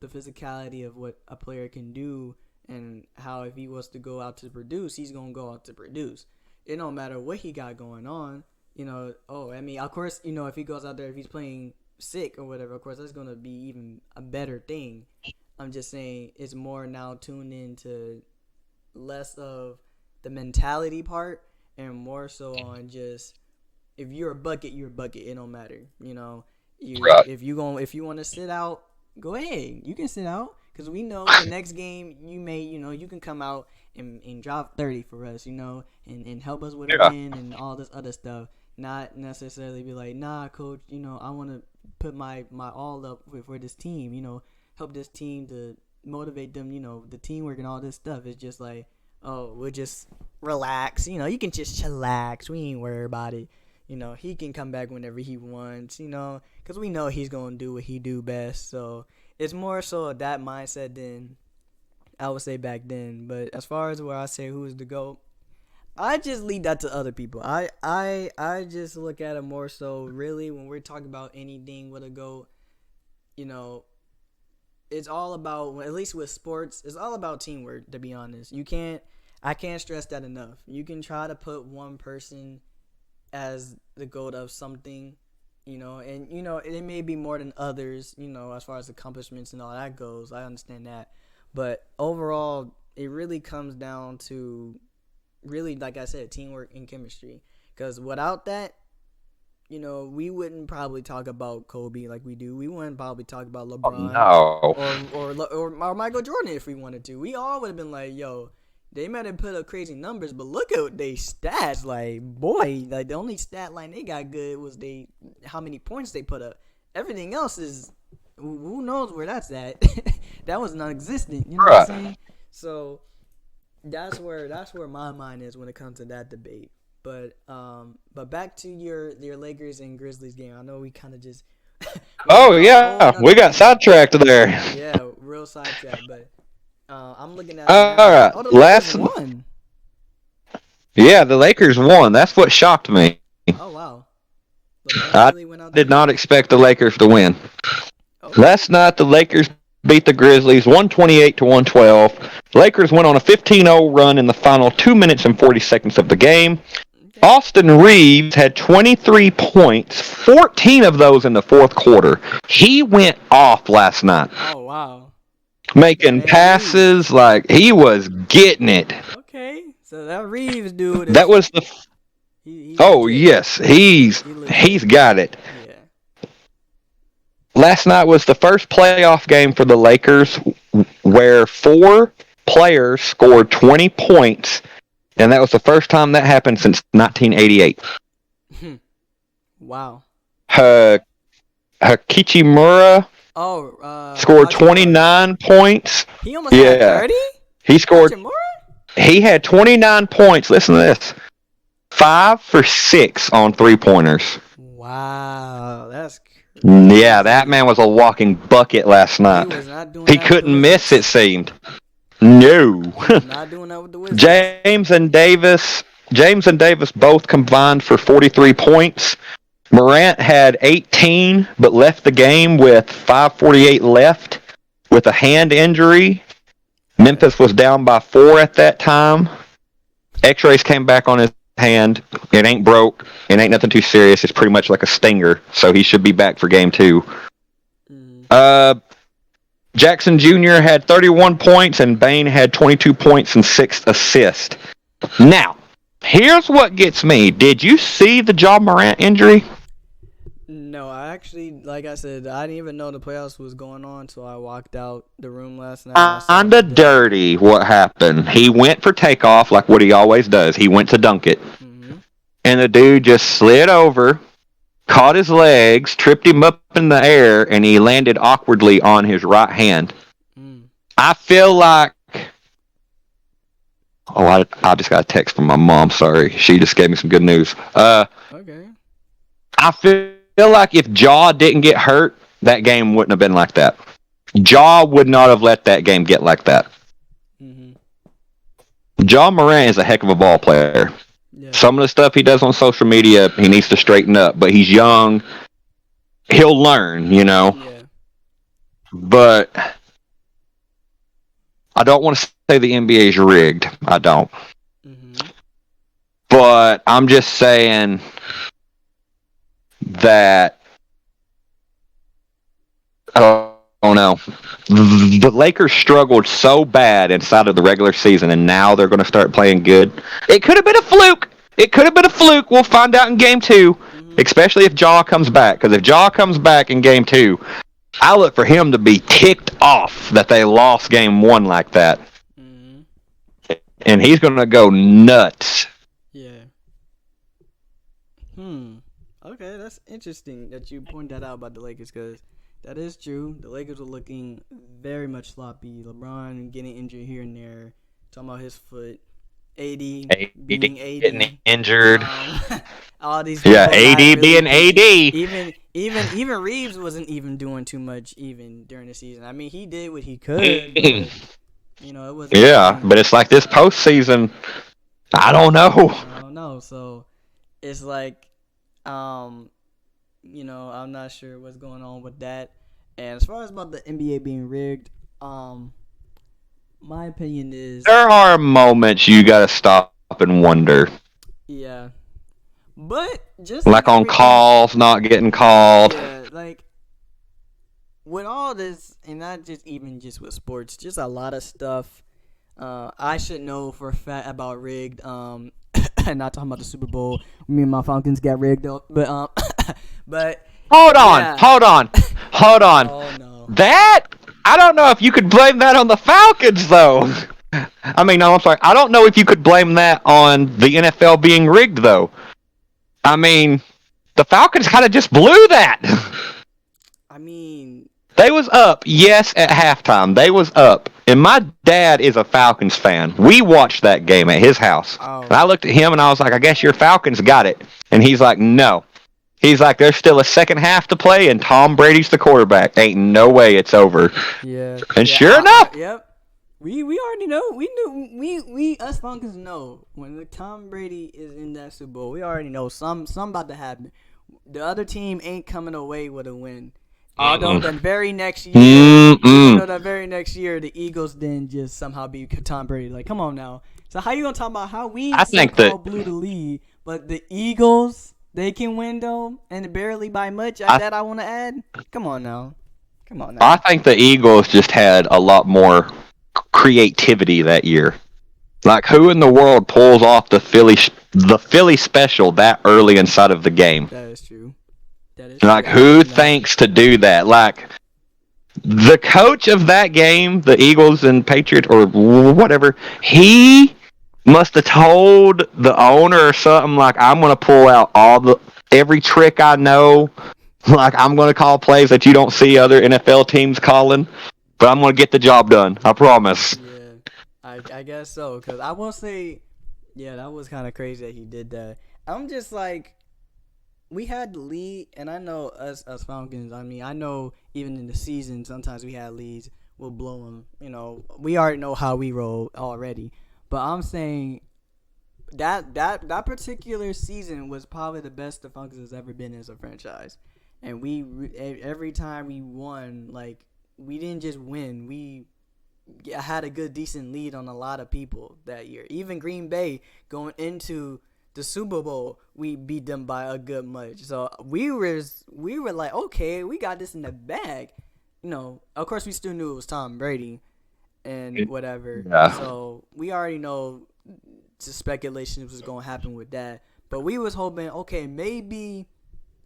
physicality of what a player can do, and how if he was to go out to produce, he's gonna go out to produce. It don't matter what he got going on. I mean, of course, if he goes out there, if he's playing sick or whatever, of course that's gonna be even a better thing. I'm just saying it's more now tuned into less of the mentality part and more so on just if you're a bucket, you're a bucket. It don't matter. Right. If you want to sit out, go ahead. You can sit out because we know the next game you can come out and drop 30 for us, and help us with a Yeah. win and all this other stuff. Not necessarily be like, nah, coach. I want to put my all up for this team. Help this team to motivate them. The teamwork and all this stuff. It's just like, oh, we'll just relax. You can just chillax. We ain't worry about it. He can come back whenever he wants, because we know he's going to do what he do best. So it's more so that mindset than I would say back then. But as far as where I say who is the GOAT, I just leave that to other people. I just look at it more so really when we're talking about anything with a GOAT, you know, it's all about, at least with sports, it's all about teamwork, to be honest. I can't stress that enough. You can try to put one person as the GOAT of something, and it may be more than others, as far as accomplishments and all that goes. I understand that, but overall, it really comes down to really, like I said, teamwork and chemistry. Because without that, we wouldn't probably talk about Kobe like we do. We wouldn't probably talk about Oh, LeBron no. or Michael Jordan if we wanted to. We all would have been like, yo, they might have put up crazy numbers, but look at they stats. Like, boy, like the only stat line they got good was how many points they put up. Everything else is, who knows where that's at. That was non-existent. You know what I'm saying? So that's where my mind is when it comes to that debate. But back to your Lakers and Grizzlies game. I know we kind of just Oh, yeah. We got sidetracked there. Yeah, real sidetrack. But I'm looking at All right. Oh, the Lakers won. Yeah, the Lakers won. That's what shocked me. Oh, wow. I did not expect the Lakers to win. Okay. Last night, the Lakers beat the Grizzlies 128-112. The Lakers went on a 15-0 run in the final 2 minutes and 40 seconds of the game. Okay. Austin Reeves had 23 points, 14 of those in the fourth quarter. He went off last night. Oh, wow. Making passes like he was getting it. Okay. So that Reeves dude that was the he's yes, he's got it. Yeah. Last night was the first playoff game for the Lakers where 4 players scored 20 points, and that was the first time that happened since 1988. Wow. Hakichimura scored 29 points. He almost had 30? He scored. He had 29 points. Listen to this. 5 for 6 on 3-pointers. Wow, that's crazy. Yeah, that man was a walking bucket last night. He couldn't miss, it seemed. No. He was not doing that with the Wizards. James and Davis both combined for 43 points. Morant had 18, but left the game with 5:48 left with a hand injury. Memphis was down by 4 at that time. X-rays came back on his hand. It ain't broke. It ain't nothing too serious. It's pretty much like a stinger, so he should be back for game 2. Jackson Jr. had 31 points, and Bane had 22 points and 6 assists. Now, here's what gets me. Did you see the Ja Morant injury? No, I actually, like I said, I didn't even know the playoffs was going on, so I walked out the room last night. Kinda dirty what happened. He went for takeoff like what he always does. He went to dunk it. Mm-hmm. And the dude just slid over, caught his legs, tripped him up in the air, and he landed awkwardly on his right hand. I feel like... Oh, I just got a text from my mom. Sorry. She just gave me some good news. Okay. I feel like if Ja didn't get hurt, that game wouldn't have been like that. Ja would not have let that game get like that. Mm-hmm. Ja Morant is a heck of a ball player. Yeah. Some of the stuff he does on social media, he needs to straighten up, but he's young. He'll learn, Yeah. But I don't want to say the NBA is rigged. I don't. Mm-hmm. But I'm just saying that oh no, the Lakers struggled so bad inside of the regular season, and now they're going to start playing good. It could have been a fluke. We'll find out in game 2. Mm-hmm. especially if Jaw comes back. Because if Jaw comes back in game 2, I look for him to be ticked off that they lost game 1 like that. Mm-hmm. And he's going to go nuts. Yeah. Okay, that's interesting that you point that out about the Lakers because that is true. The Lakers are looking very much sloppy. LeBron getting injured here and there. Talking about his foot. AD being AD getting 80. injured. All these Yeah, people not AD really being AD. even Reeves wasn't even doing too much even during the season. I mean, he did what he could, but it wasn't. Yeah, but it's like this postseason. I don't know. I don't know. So it's like, I'm not sure what's going on with that. And as far as about the NBA being rigged, my opinion is There are moments you got to stop and wonder. yeah. But just Like on everything, calls not getting called. yeah, like with all this, and not just even just with sports, just a lot of stuff. I should know for a fact about rigged. Not talking about the Super Bowl. Me and my Falcons got rigged up, but but Hold on, yeah. hold on. Oh no. That I don't know if you could blame that on the Falcons though. I mean, no, I'm sorry. I don't know if you could blame that on the NFL being rigged though. I mean, the Falcons kind of just blew that. I mean, They was up, yes, at halftime. They was up. And my dad is a Falcons fan. We watched that game at his house. oh, And I looked at him and I was like, I guess your Falcons got it. And he's like, no. He's like, there's still a second half to play and Tom Brady's the quarterback. Ain't no way it's over. yeah. And yeah, sure enough. Yep. We already know. We knew. We us Falcons know when the Tom Brady is in that Super Bowl. We already know some about to happen. The other team ain't coming away with a win. Although the very next year, the very next year, the Eagles then just somehow beat Tom Brady. Like, come on now. So how you gonna talk about how we blew the lead, but the Eagles they can win though, and barely by much? That I want to add. Come on now. I think the Eagles just had a lot more creativity that year. Like, who in the world pulls off the Philly special that early inside of the game? That is true. Like, who thinks to do that? Like, the coach of that game, the Eagles and Patriots or whatever, he must have told the owner or something like, I'm going to pull out every trick I know. Like, I'm going to call plays that you don't see other NFL teams calling, but I'm going to get the job done. I promise. Yeah, I guess so. Because I will say, yeah, that was kind of crazy that he did that. I'm just like, we had the lead, and I know us Falcons. I mean, I know even in the season, sometimes we had leads. We'll blow them. We already know how we roll already. But I'm saying that particular season was probably the best the Falcons has ever been as a franchise. And every time we won, like, we didn't just win. We had a good, decent lead on a lot of people that year. Even Green Bay going into the Super Bowl, we beat them by a good much. So we were like, okay, we got this in the bag. Of course, we still knew it was Tom Brady and whatever. Yeah. So we already know the speculation was going to happen with that. But we was hoping, okay, maybe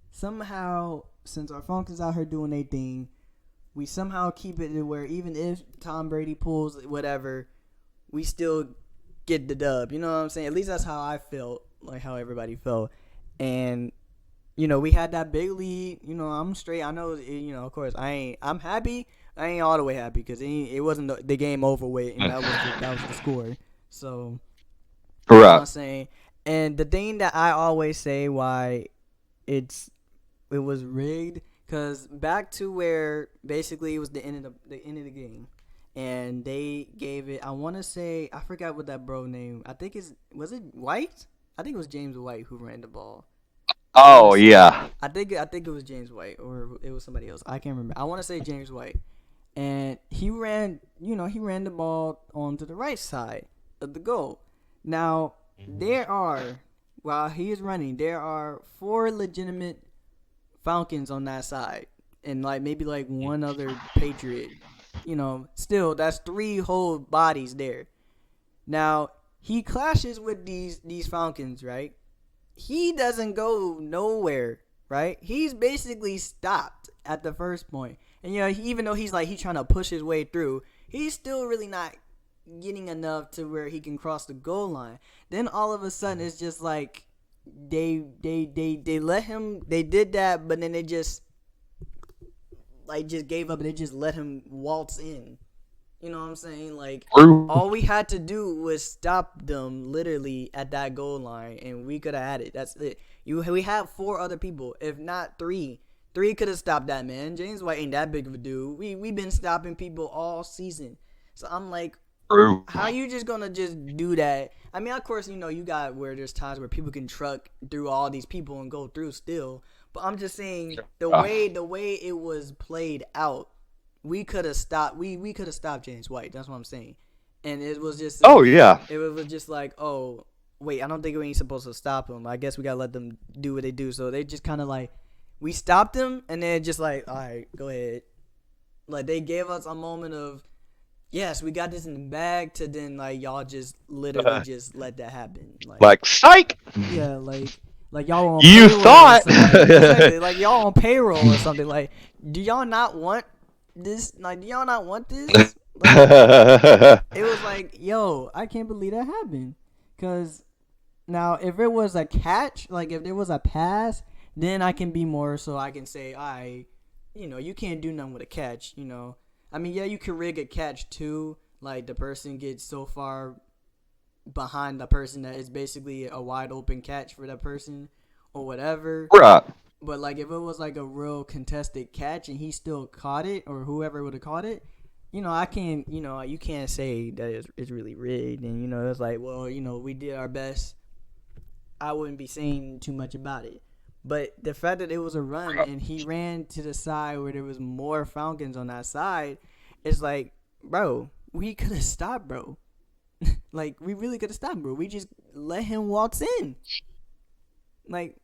somehow, since our Falcons out here doing their thing, we somehow keep it to where even if Tom Brady pulls whatever, we still get the dub. You know what I'm saying? At least that's how I felt, like how everybody felt. And, we had that big lead. I'm straight. I know, of course, I'm happy. I ain't all the way happy because it wasn't the game over with, and that was the score. So, right. You know what I'm saying? And the thing that I always say why it was rigged, because back to where basically it was the end of the game, and they gave it. I want to say, I forgot what that bro name. I think was it White? I think it was James White who ran the ball. Oh yeah. I think it was James White, or it was somebody else. I can't remember. I want to say James White, and he ran the ball onto the right side of the goal. Now while he is running, there are 4 legitimate Falcons on that side, and maybe one other Patriot. Still that's 3 whole bodies there. Now he clashes with these Falcons, right? he doesn't go nowhere, right? He's basically stopped at the first point. And even though he's trying to push his way through, he's still really not getting enough to where he can cross the goal line. Then all of a sudden it's just like they let him, they did that, but then they just just gave up and they just let him waltz in. You know what I'm saying? Like, all we had to do was stop them literally at that goal line, and we could have had it. That's it. We have 4 other people, if not 3. 3 could have stopped that man. James White ain't that big of a dude. We've been stopping people all season. So I'm like, how you just gonna just do that? I mean, of course, you got where there's times where people can truck through all these people and go through still. But I'm just saying the way it was played out, we could have stopped. We could have stopped James White. That's what I'm saying. And it was just. It was just like, oh wait, I don't think we ain't supposed to stop him. I guess we gotta let them do what they do. So they just kind of like, we stopped him, and then just like, all right, go ahead. Like, they gave us a moment of, yes, we got this in the bag. To then like, y'all just literally just let that happen. Like psych. Yeah, like y'all on You payroll thought. or something. Exactly. Like, y'all on payroll or something. Like, do y'all not want this? Like, do y'all not want this? Like, it was like, yo, I can't believe that happened. Cause now, if it was a catch, like if there was a pass, then I can be more, so I can say, you can't do nothing with a catch. I mean, yeah, you can rig a catch too. Like, the person gets so far behind the person that is basically a wide open catch for that person or whatever. Right. But like, if it was like a real contested catch and he still caught it, or whoever would have caught it, I can't, you can't say that it's really rigged. And it's like, well, we did our best. I wouldn't be saying too much about it. But the fact that it was a run and he ran to the side where there was more Falcons on that side, it's like, bro, we could have stopped, bro. Like, we really could have stopped, bro. We just let him waltz in. Like,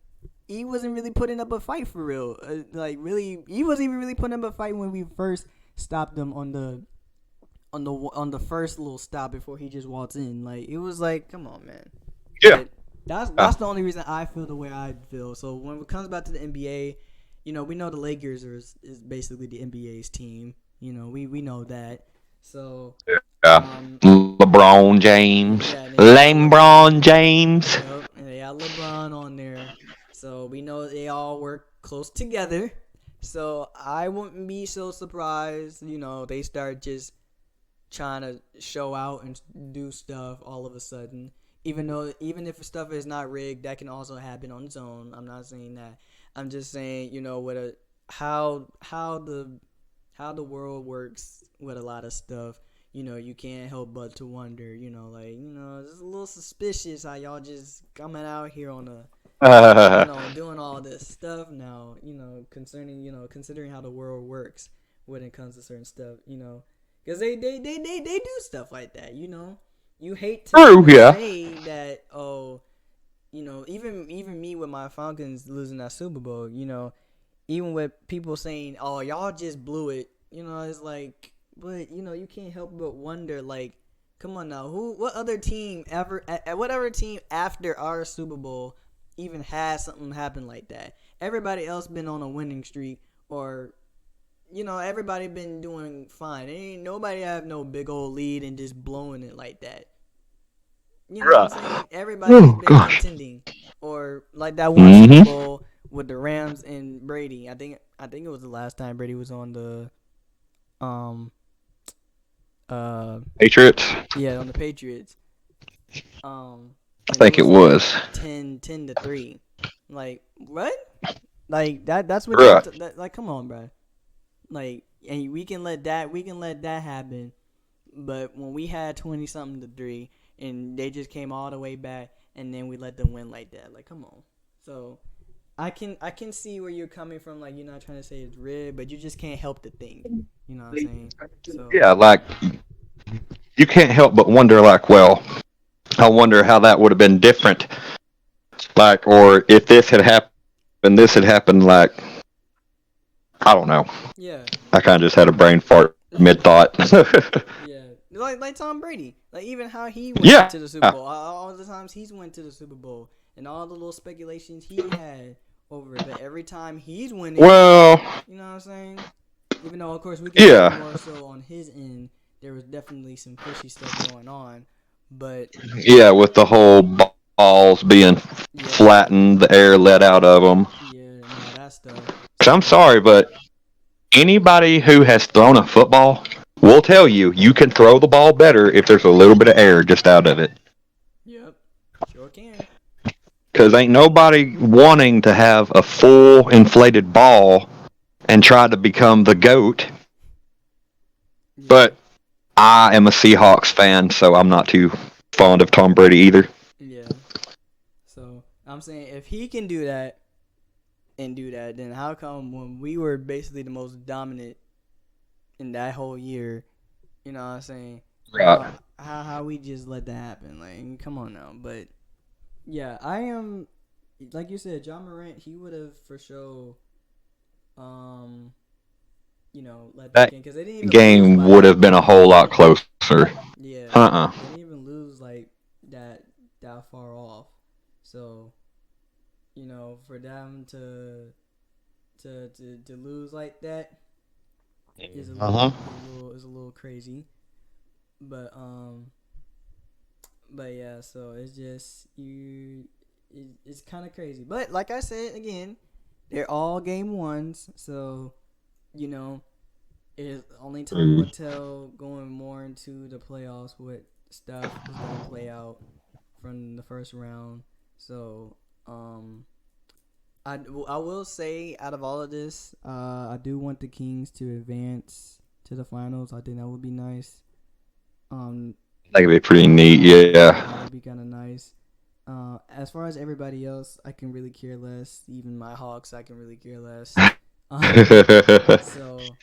he wasn't really putting up a fight for real. He wasn't even really putting up a fight when we first stopped him on the first little stop before he just waltzed in. Like, it was like, come on, man. Yeah. But that's the only reason I feel the way I feel. So when it comes back to the NBA, we know the Lakers is basically the NBA's team. We know that. So LeBron James. yeah, LeBron James. Yep, and they got LeBron on there. So we know they all work close together. So I wouldn't be so surprised, they start just trying to show out and do stuff all of a sudden. Even if stuff is not rigged, that can also happen on its own. I'm not saying that. I'm just saying, with how the world works with a lot of stuff, you can't help but to wonder, it's a little suspicious how y'all just coming out here on doing all this stuff now, considering how the world works when it comes to certain stuff, because they do stuff like that, You hate to say that, even me with my Falcons losing that Super Bowl, even with people saying, oh, y'all just blew it, it's like, but, you can't help but wonder, like, come on now, what other team whatever team after our Super Bowl even has something happen like that? Everybody else been on a winning streak, or, everybody been doing fine. Ain't nobody have no big old lead and just blowing it like that. You know what I'm saying? Everybody's been contending, or like that one Super Bowl with the Rams and Brady. I think it was the last time Brady was on the Patriots. Yeah, on the Patriots. I think it was 10-3. Like, what? Like, that's what like, come on, bro. Like, and we can let that happen. But when we had 20 something to 3 and they just came all the way back and then we let them win like that, like, come on. So I can see where you're coming from. Like, you're not trying to say it's rigged, but you just can't help to think. You know what I'm saying? So, yeah, like, you can't help but wonder, like, well, I wonder how that would have been different. Like, or if this had happened, like, I don't know. Yeah. I kind of just had a brain fart mid-thought. Yeah. Like Tom Brady. Like, even how he went to the Super Bowl. All the times he's went to the Super Bowl. and all the little speculations he had over it. But every time he's winning, Well, you know what I'm saying? Even though, of course, we can say yeah, more so on his end, there was definitely some fishy stuff going on. But yeah, with the whole balls being yeah, flattened, the air let out of them. yeah, and all that stuff. Cause I'm So sorry, but anybody who has thrown a football will tell you you can throw the ball better if there's a little bit of air just out of it. yep, sure can. Cause ain't nobody wanting to have a full inflated ball and try to become the GOAT. Yeah, But I am a Seahawks fan, so I'm not too fond of Tom Brady either. yeah. So I'm saying if he can do that and do that, then how come when we were basically the most dominant in that whole year, you know what I'm saying? Right. How we just let that happen? Like, come on now. But yeah, I am like you said, John Morant. He would have for sure, um, let that That game because they didn't even lose game by would that have been a much. whole lot closer. Yeah, Uh-uh. they didn't even lose like that far off. So for them to lose like that is a Uh-huh. little crazy. But yeah, so it's just it's kind of crazy. But like I said again, they're all game ones, so you know it's only time will tell going more into the playoffs what stuff is gonna play out from the first round. So I will say out of all of this, I do want the Kings to advance to the finals. I think that would be nice. Um, That could be pretty neat, yeah, yeah. that would be kind of nice. As far as everybody else, I can really care less. Even my Hawks, I can really care less. So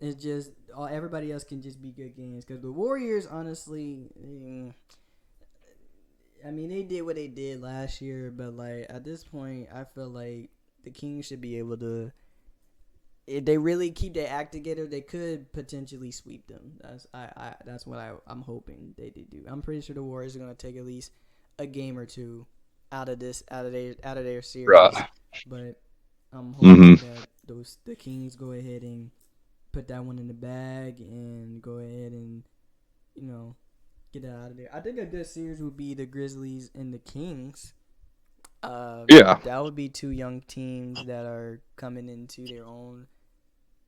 it's just everybody else can just be good games because the Warriors, honestly, I mean, they did what they did last year, but like at this point, I feel like the Kings should be able to. If they really keep their act together, they could potentially sweep them. That's what I'm hoping they do. I'm pretty sure the Warriors are gonna take at least a game or two out of their series, Right. but I'm Mm-hmm. hoping that the Kings go ahead and put that one in the bag and go ahead and you know get that out of there. I think a good series would be the Grizzlies and the Kings. Yeah. That would be two young teams that are coming into their own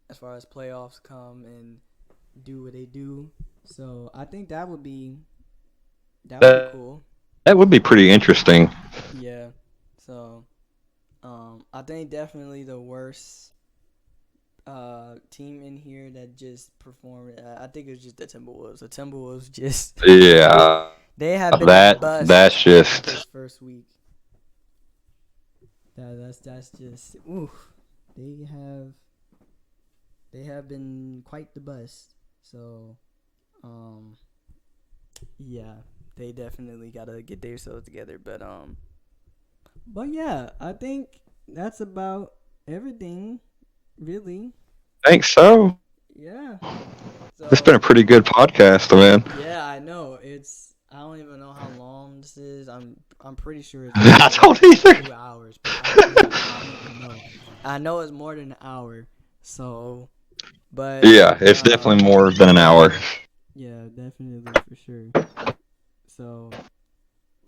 as far as playoffs come and do what they do. So I think that would be That cool. that would be pretty interesting. Yeah. So I think definitely the worst team in here that just performed. I think it was just the Timberwolves. The Timberwolves just Yeah. they have been a That's bust just this first week. That's just oof. They have been quite the bust. So um yeah, they definitely gotta get themselves together. But yeah, I think that's about everything, really. think so. Yeah. It's been a So pretty good podcast, man. yeah, I know I don't even know how long this is. I'm pretty sure it's more I than don't either. 2 hours, but I don't even know. I know it's more than an hour. So, but Yeah, it's definitely more than an hour. yeah, definitely for sure. So,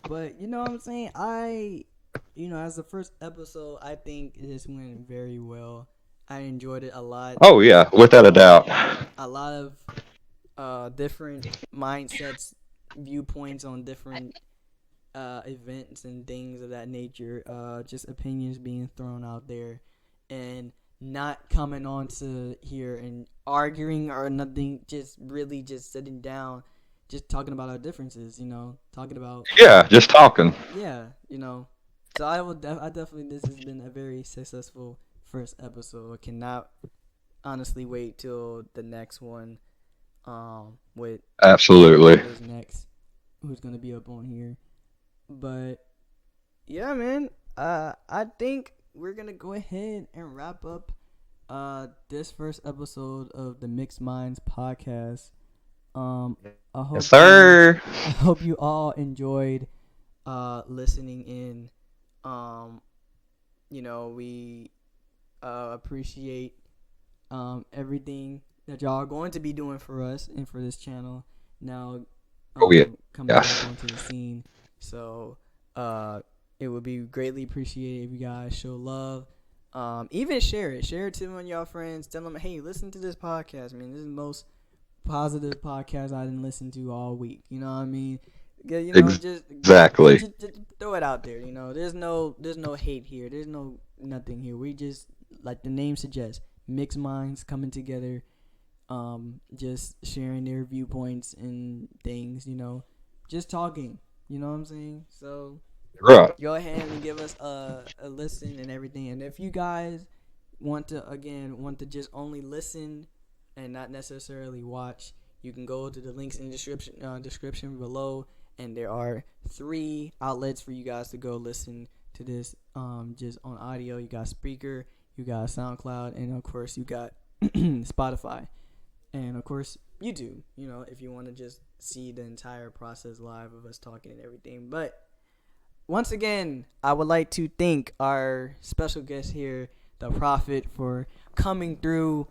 but you know what I'm saying? As the first episode, I think this went very well. I enjoyed it a lot. Oh yeah, without a doubt. A lot of different mindsets, viewpoints on different events and things of that nature. Just opinions being thrown out there, and not coming on to here and arguing or nothing. Just really just sitting down, just talking about our differences. Talking about Yeah, just talking. yeah. So I definitely this has been a very successful first episode. I cannot honestly wait till the next one. With Absolutely. whoever's next, who's gonna be up on here. But yeah, man. I think we're gonna go ahead and wrap up this first episode of the Mixed Minds podcast. Um, I Yes, hope you sir. I hope you all enjoyed listening in. We appreciate everything that y'all are going to be doing for us and for this channel now, Oh yeah. coming back Yes. onto the scene. So it would be greatly appreciated if you guys show love. Even share it to one of y'all friends. Tell them, hey, listen to this podcast, man. This is the most positive podcast I didn't listen to all week. You know what I mean? Exactly. Just throw it out there. There's no hate here. There's nothing here. We just, like the name suggests, mixed minds coming together, just sharing their viewpoints and things. Just talking. You know what I'm saying? So Right. go ahead and give us a listen and everything. And if you guys want to just only listen and not necessarily watch, you can go to the links in the description below, and there are 3 outlets for you guys to go listen to this just on audio. You got Spreaker, you got SoundCloud, and of course you got Spotify, and of course YouTube, if you want to just see the entire process live of us talking and everything. But once again, I would like to thank our special guest here, TheProphet, for coming through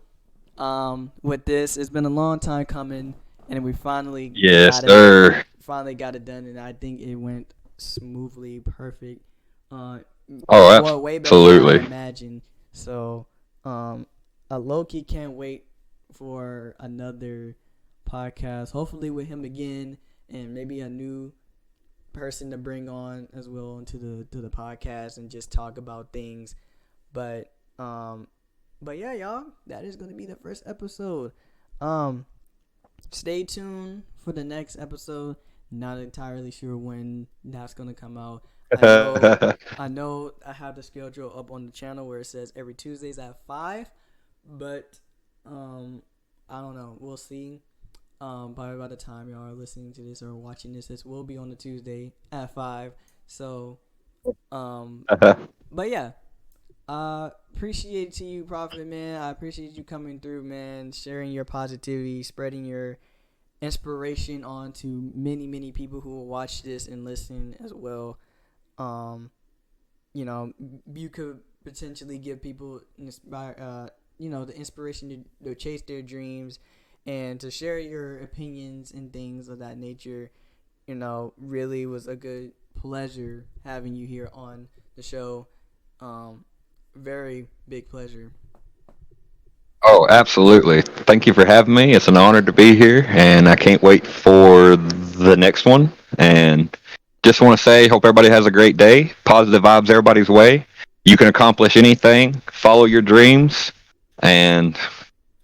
with this. It's been a long time coming, and we finally Yes, got it sir. done, and I think it went smoothly, perfect. Uh, Oh, well, way better than I absolutely. imagined. So, I low-key can't wait for another podcast, hopefully with him again, and maybe a new person to bring on as well into the podcast and just talk about things. But yeah, y'all, that is gonna be the first episode. Stay tuned for the next episode. Not entirely sure when that's gonna come out. I know I have the schedule up on the channel where it says every Tuesdays at 5, but I don't know. We'll see. By the time y'all are listening to this or watching this will be on the Tuesday at 5. So, but yeah, appreciate it to you, Prophet, man. I appreciate you coming through, man, sharing your positivity, spreading your inspiration on to many, many people who will watch this and listen as well. Um, you could potentially give people the inspiration to chase their dreams and to share your opinions and things of that nature. Really was a good pleasure having you here on the show. Very big pleasure. Oh, absolutely. Thank you for having me. It's an honor to be here, and I can't wait for the next one. And just want to say, hope everybody has a great day. Positive vibes everybody's way. You can accomplish anything. Follow your dreams, and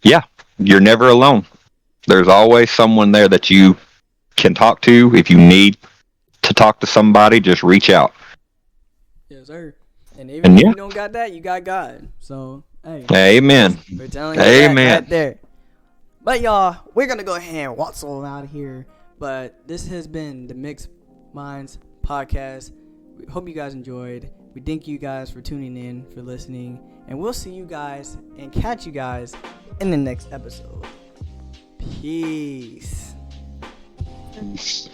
yeah, you're never alone. There's always someone there that you can talk to. If you need to talk to somebody, just reach out. Yes, sir. And even And if yeah, you don't got that, you got God. So, hey, amen. we're telling you that Amen. right there. But y'all, we're gonna go ahead and waltz on out of here. But this has been the Mixed Minds podcast. We hope you guys enjoyed. We thank you guys for tuning in, for listening, and we'll see you guys and catch you guys in the next episode. Peace. Peace.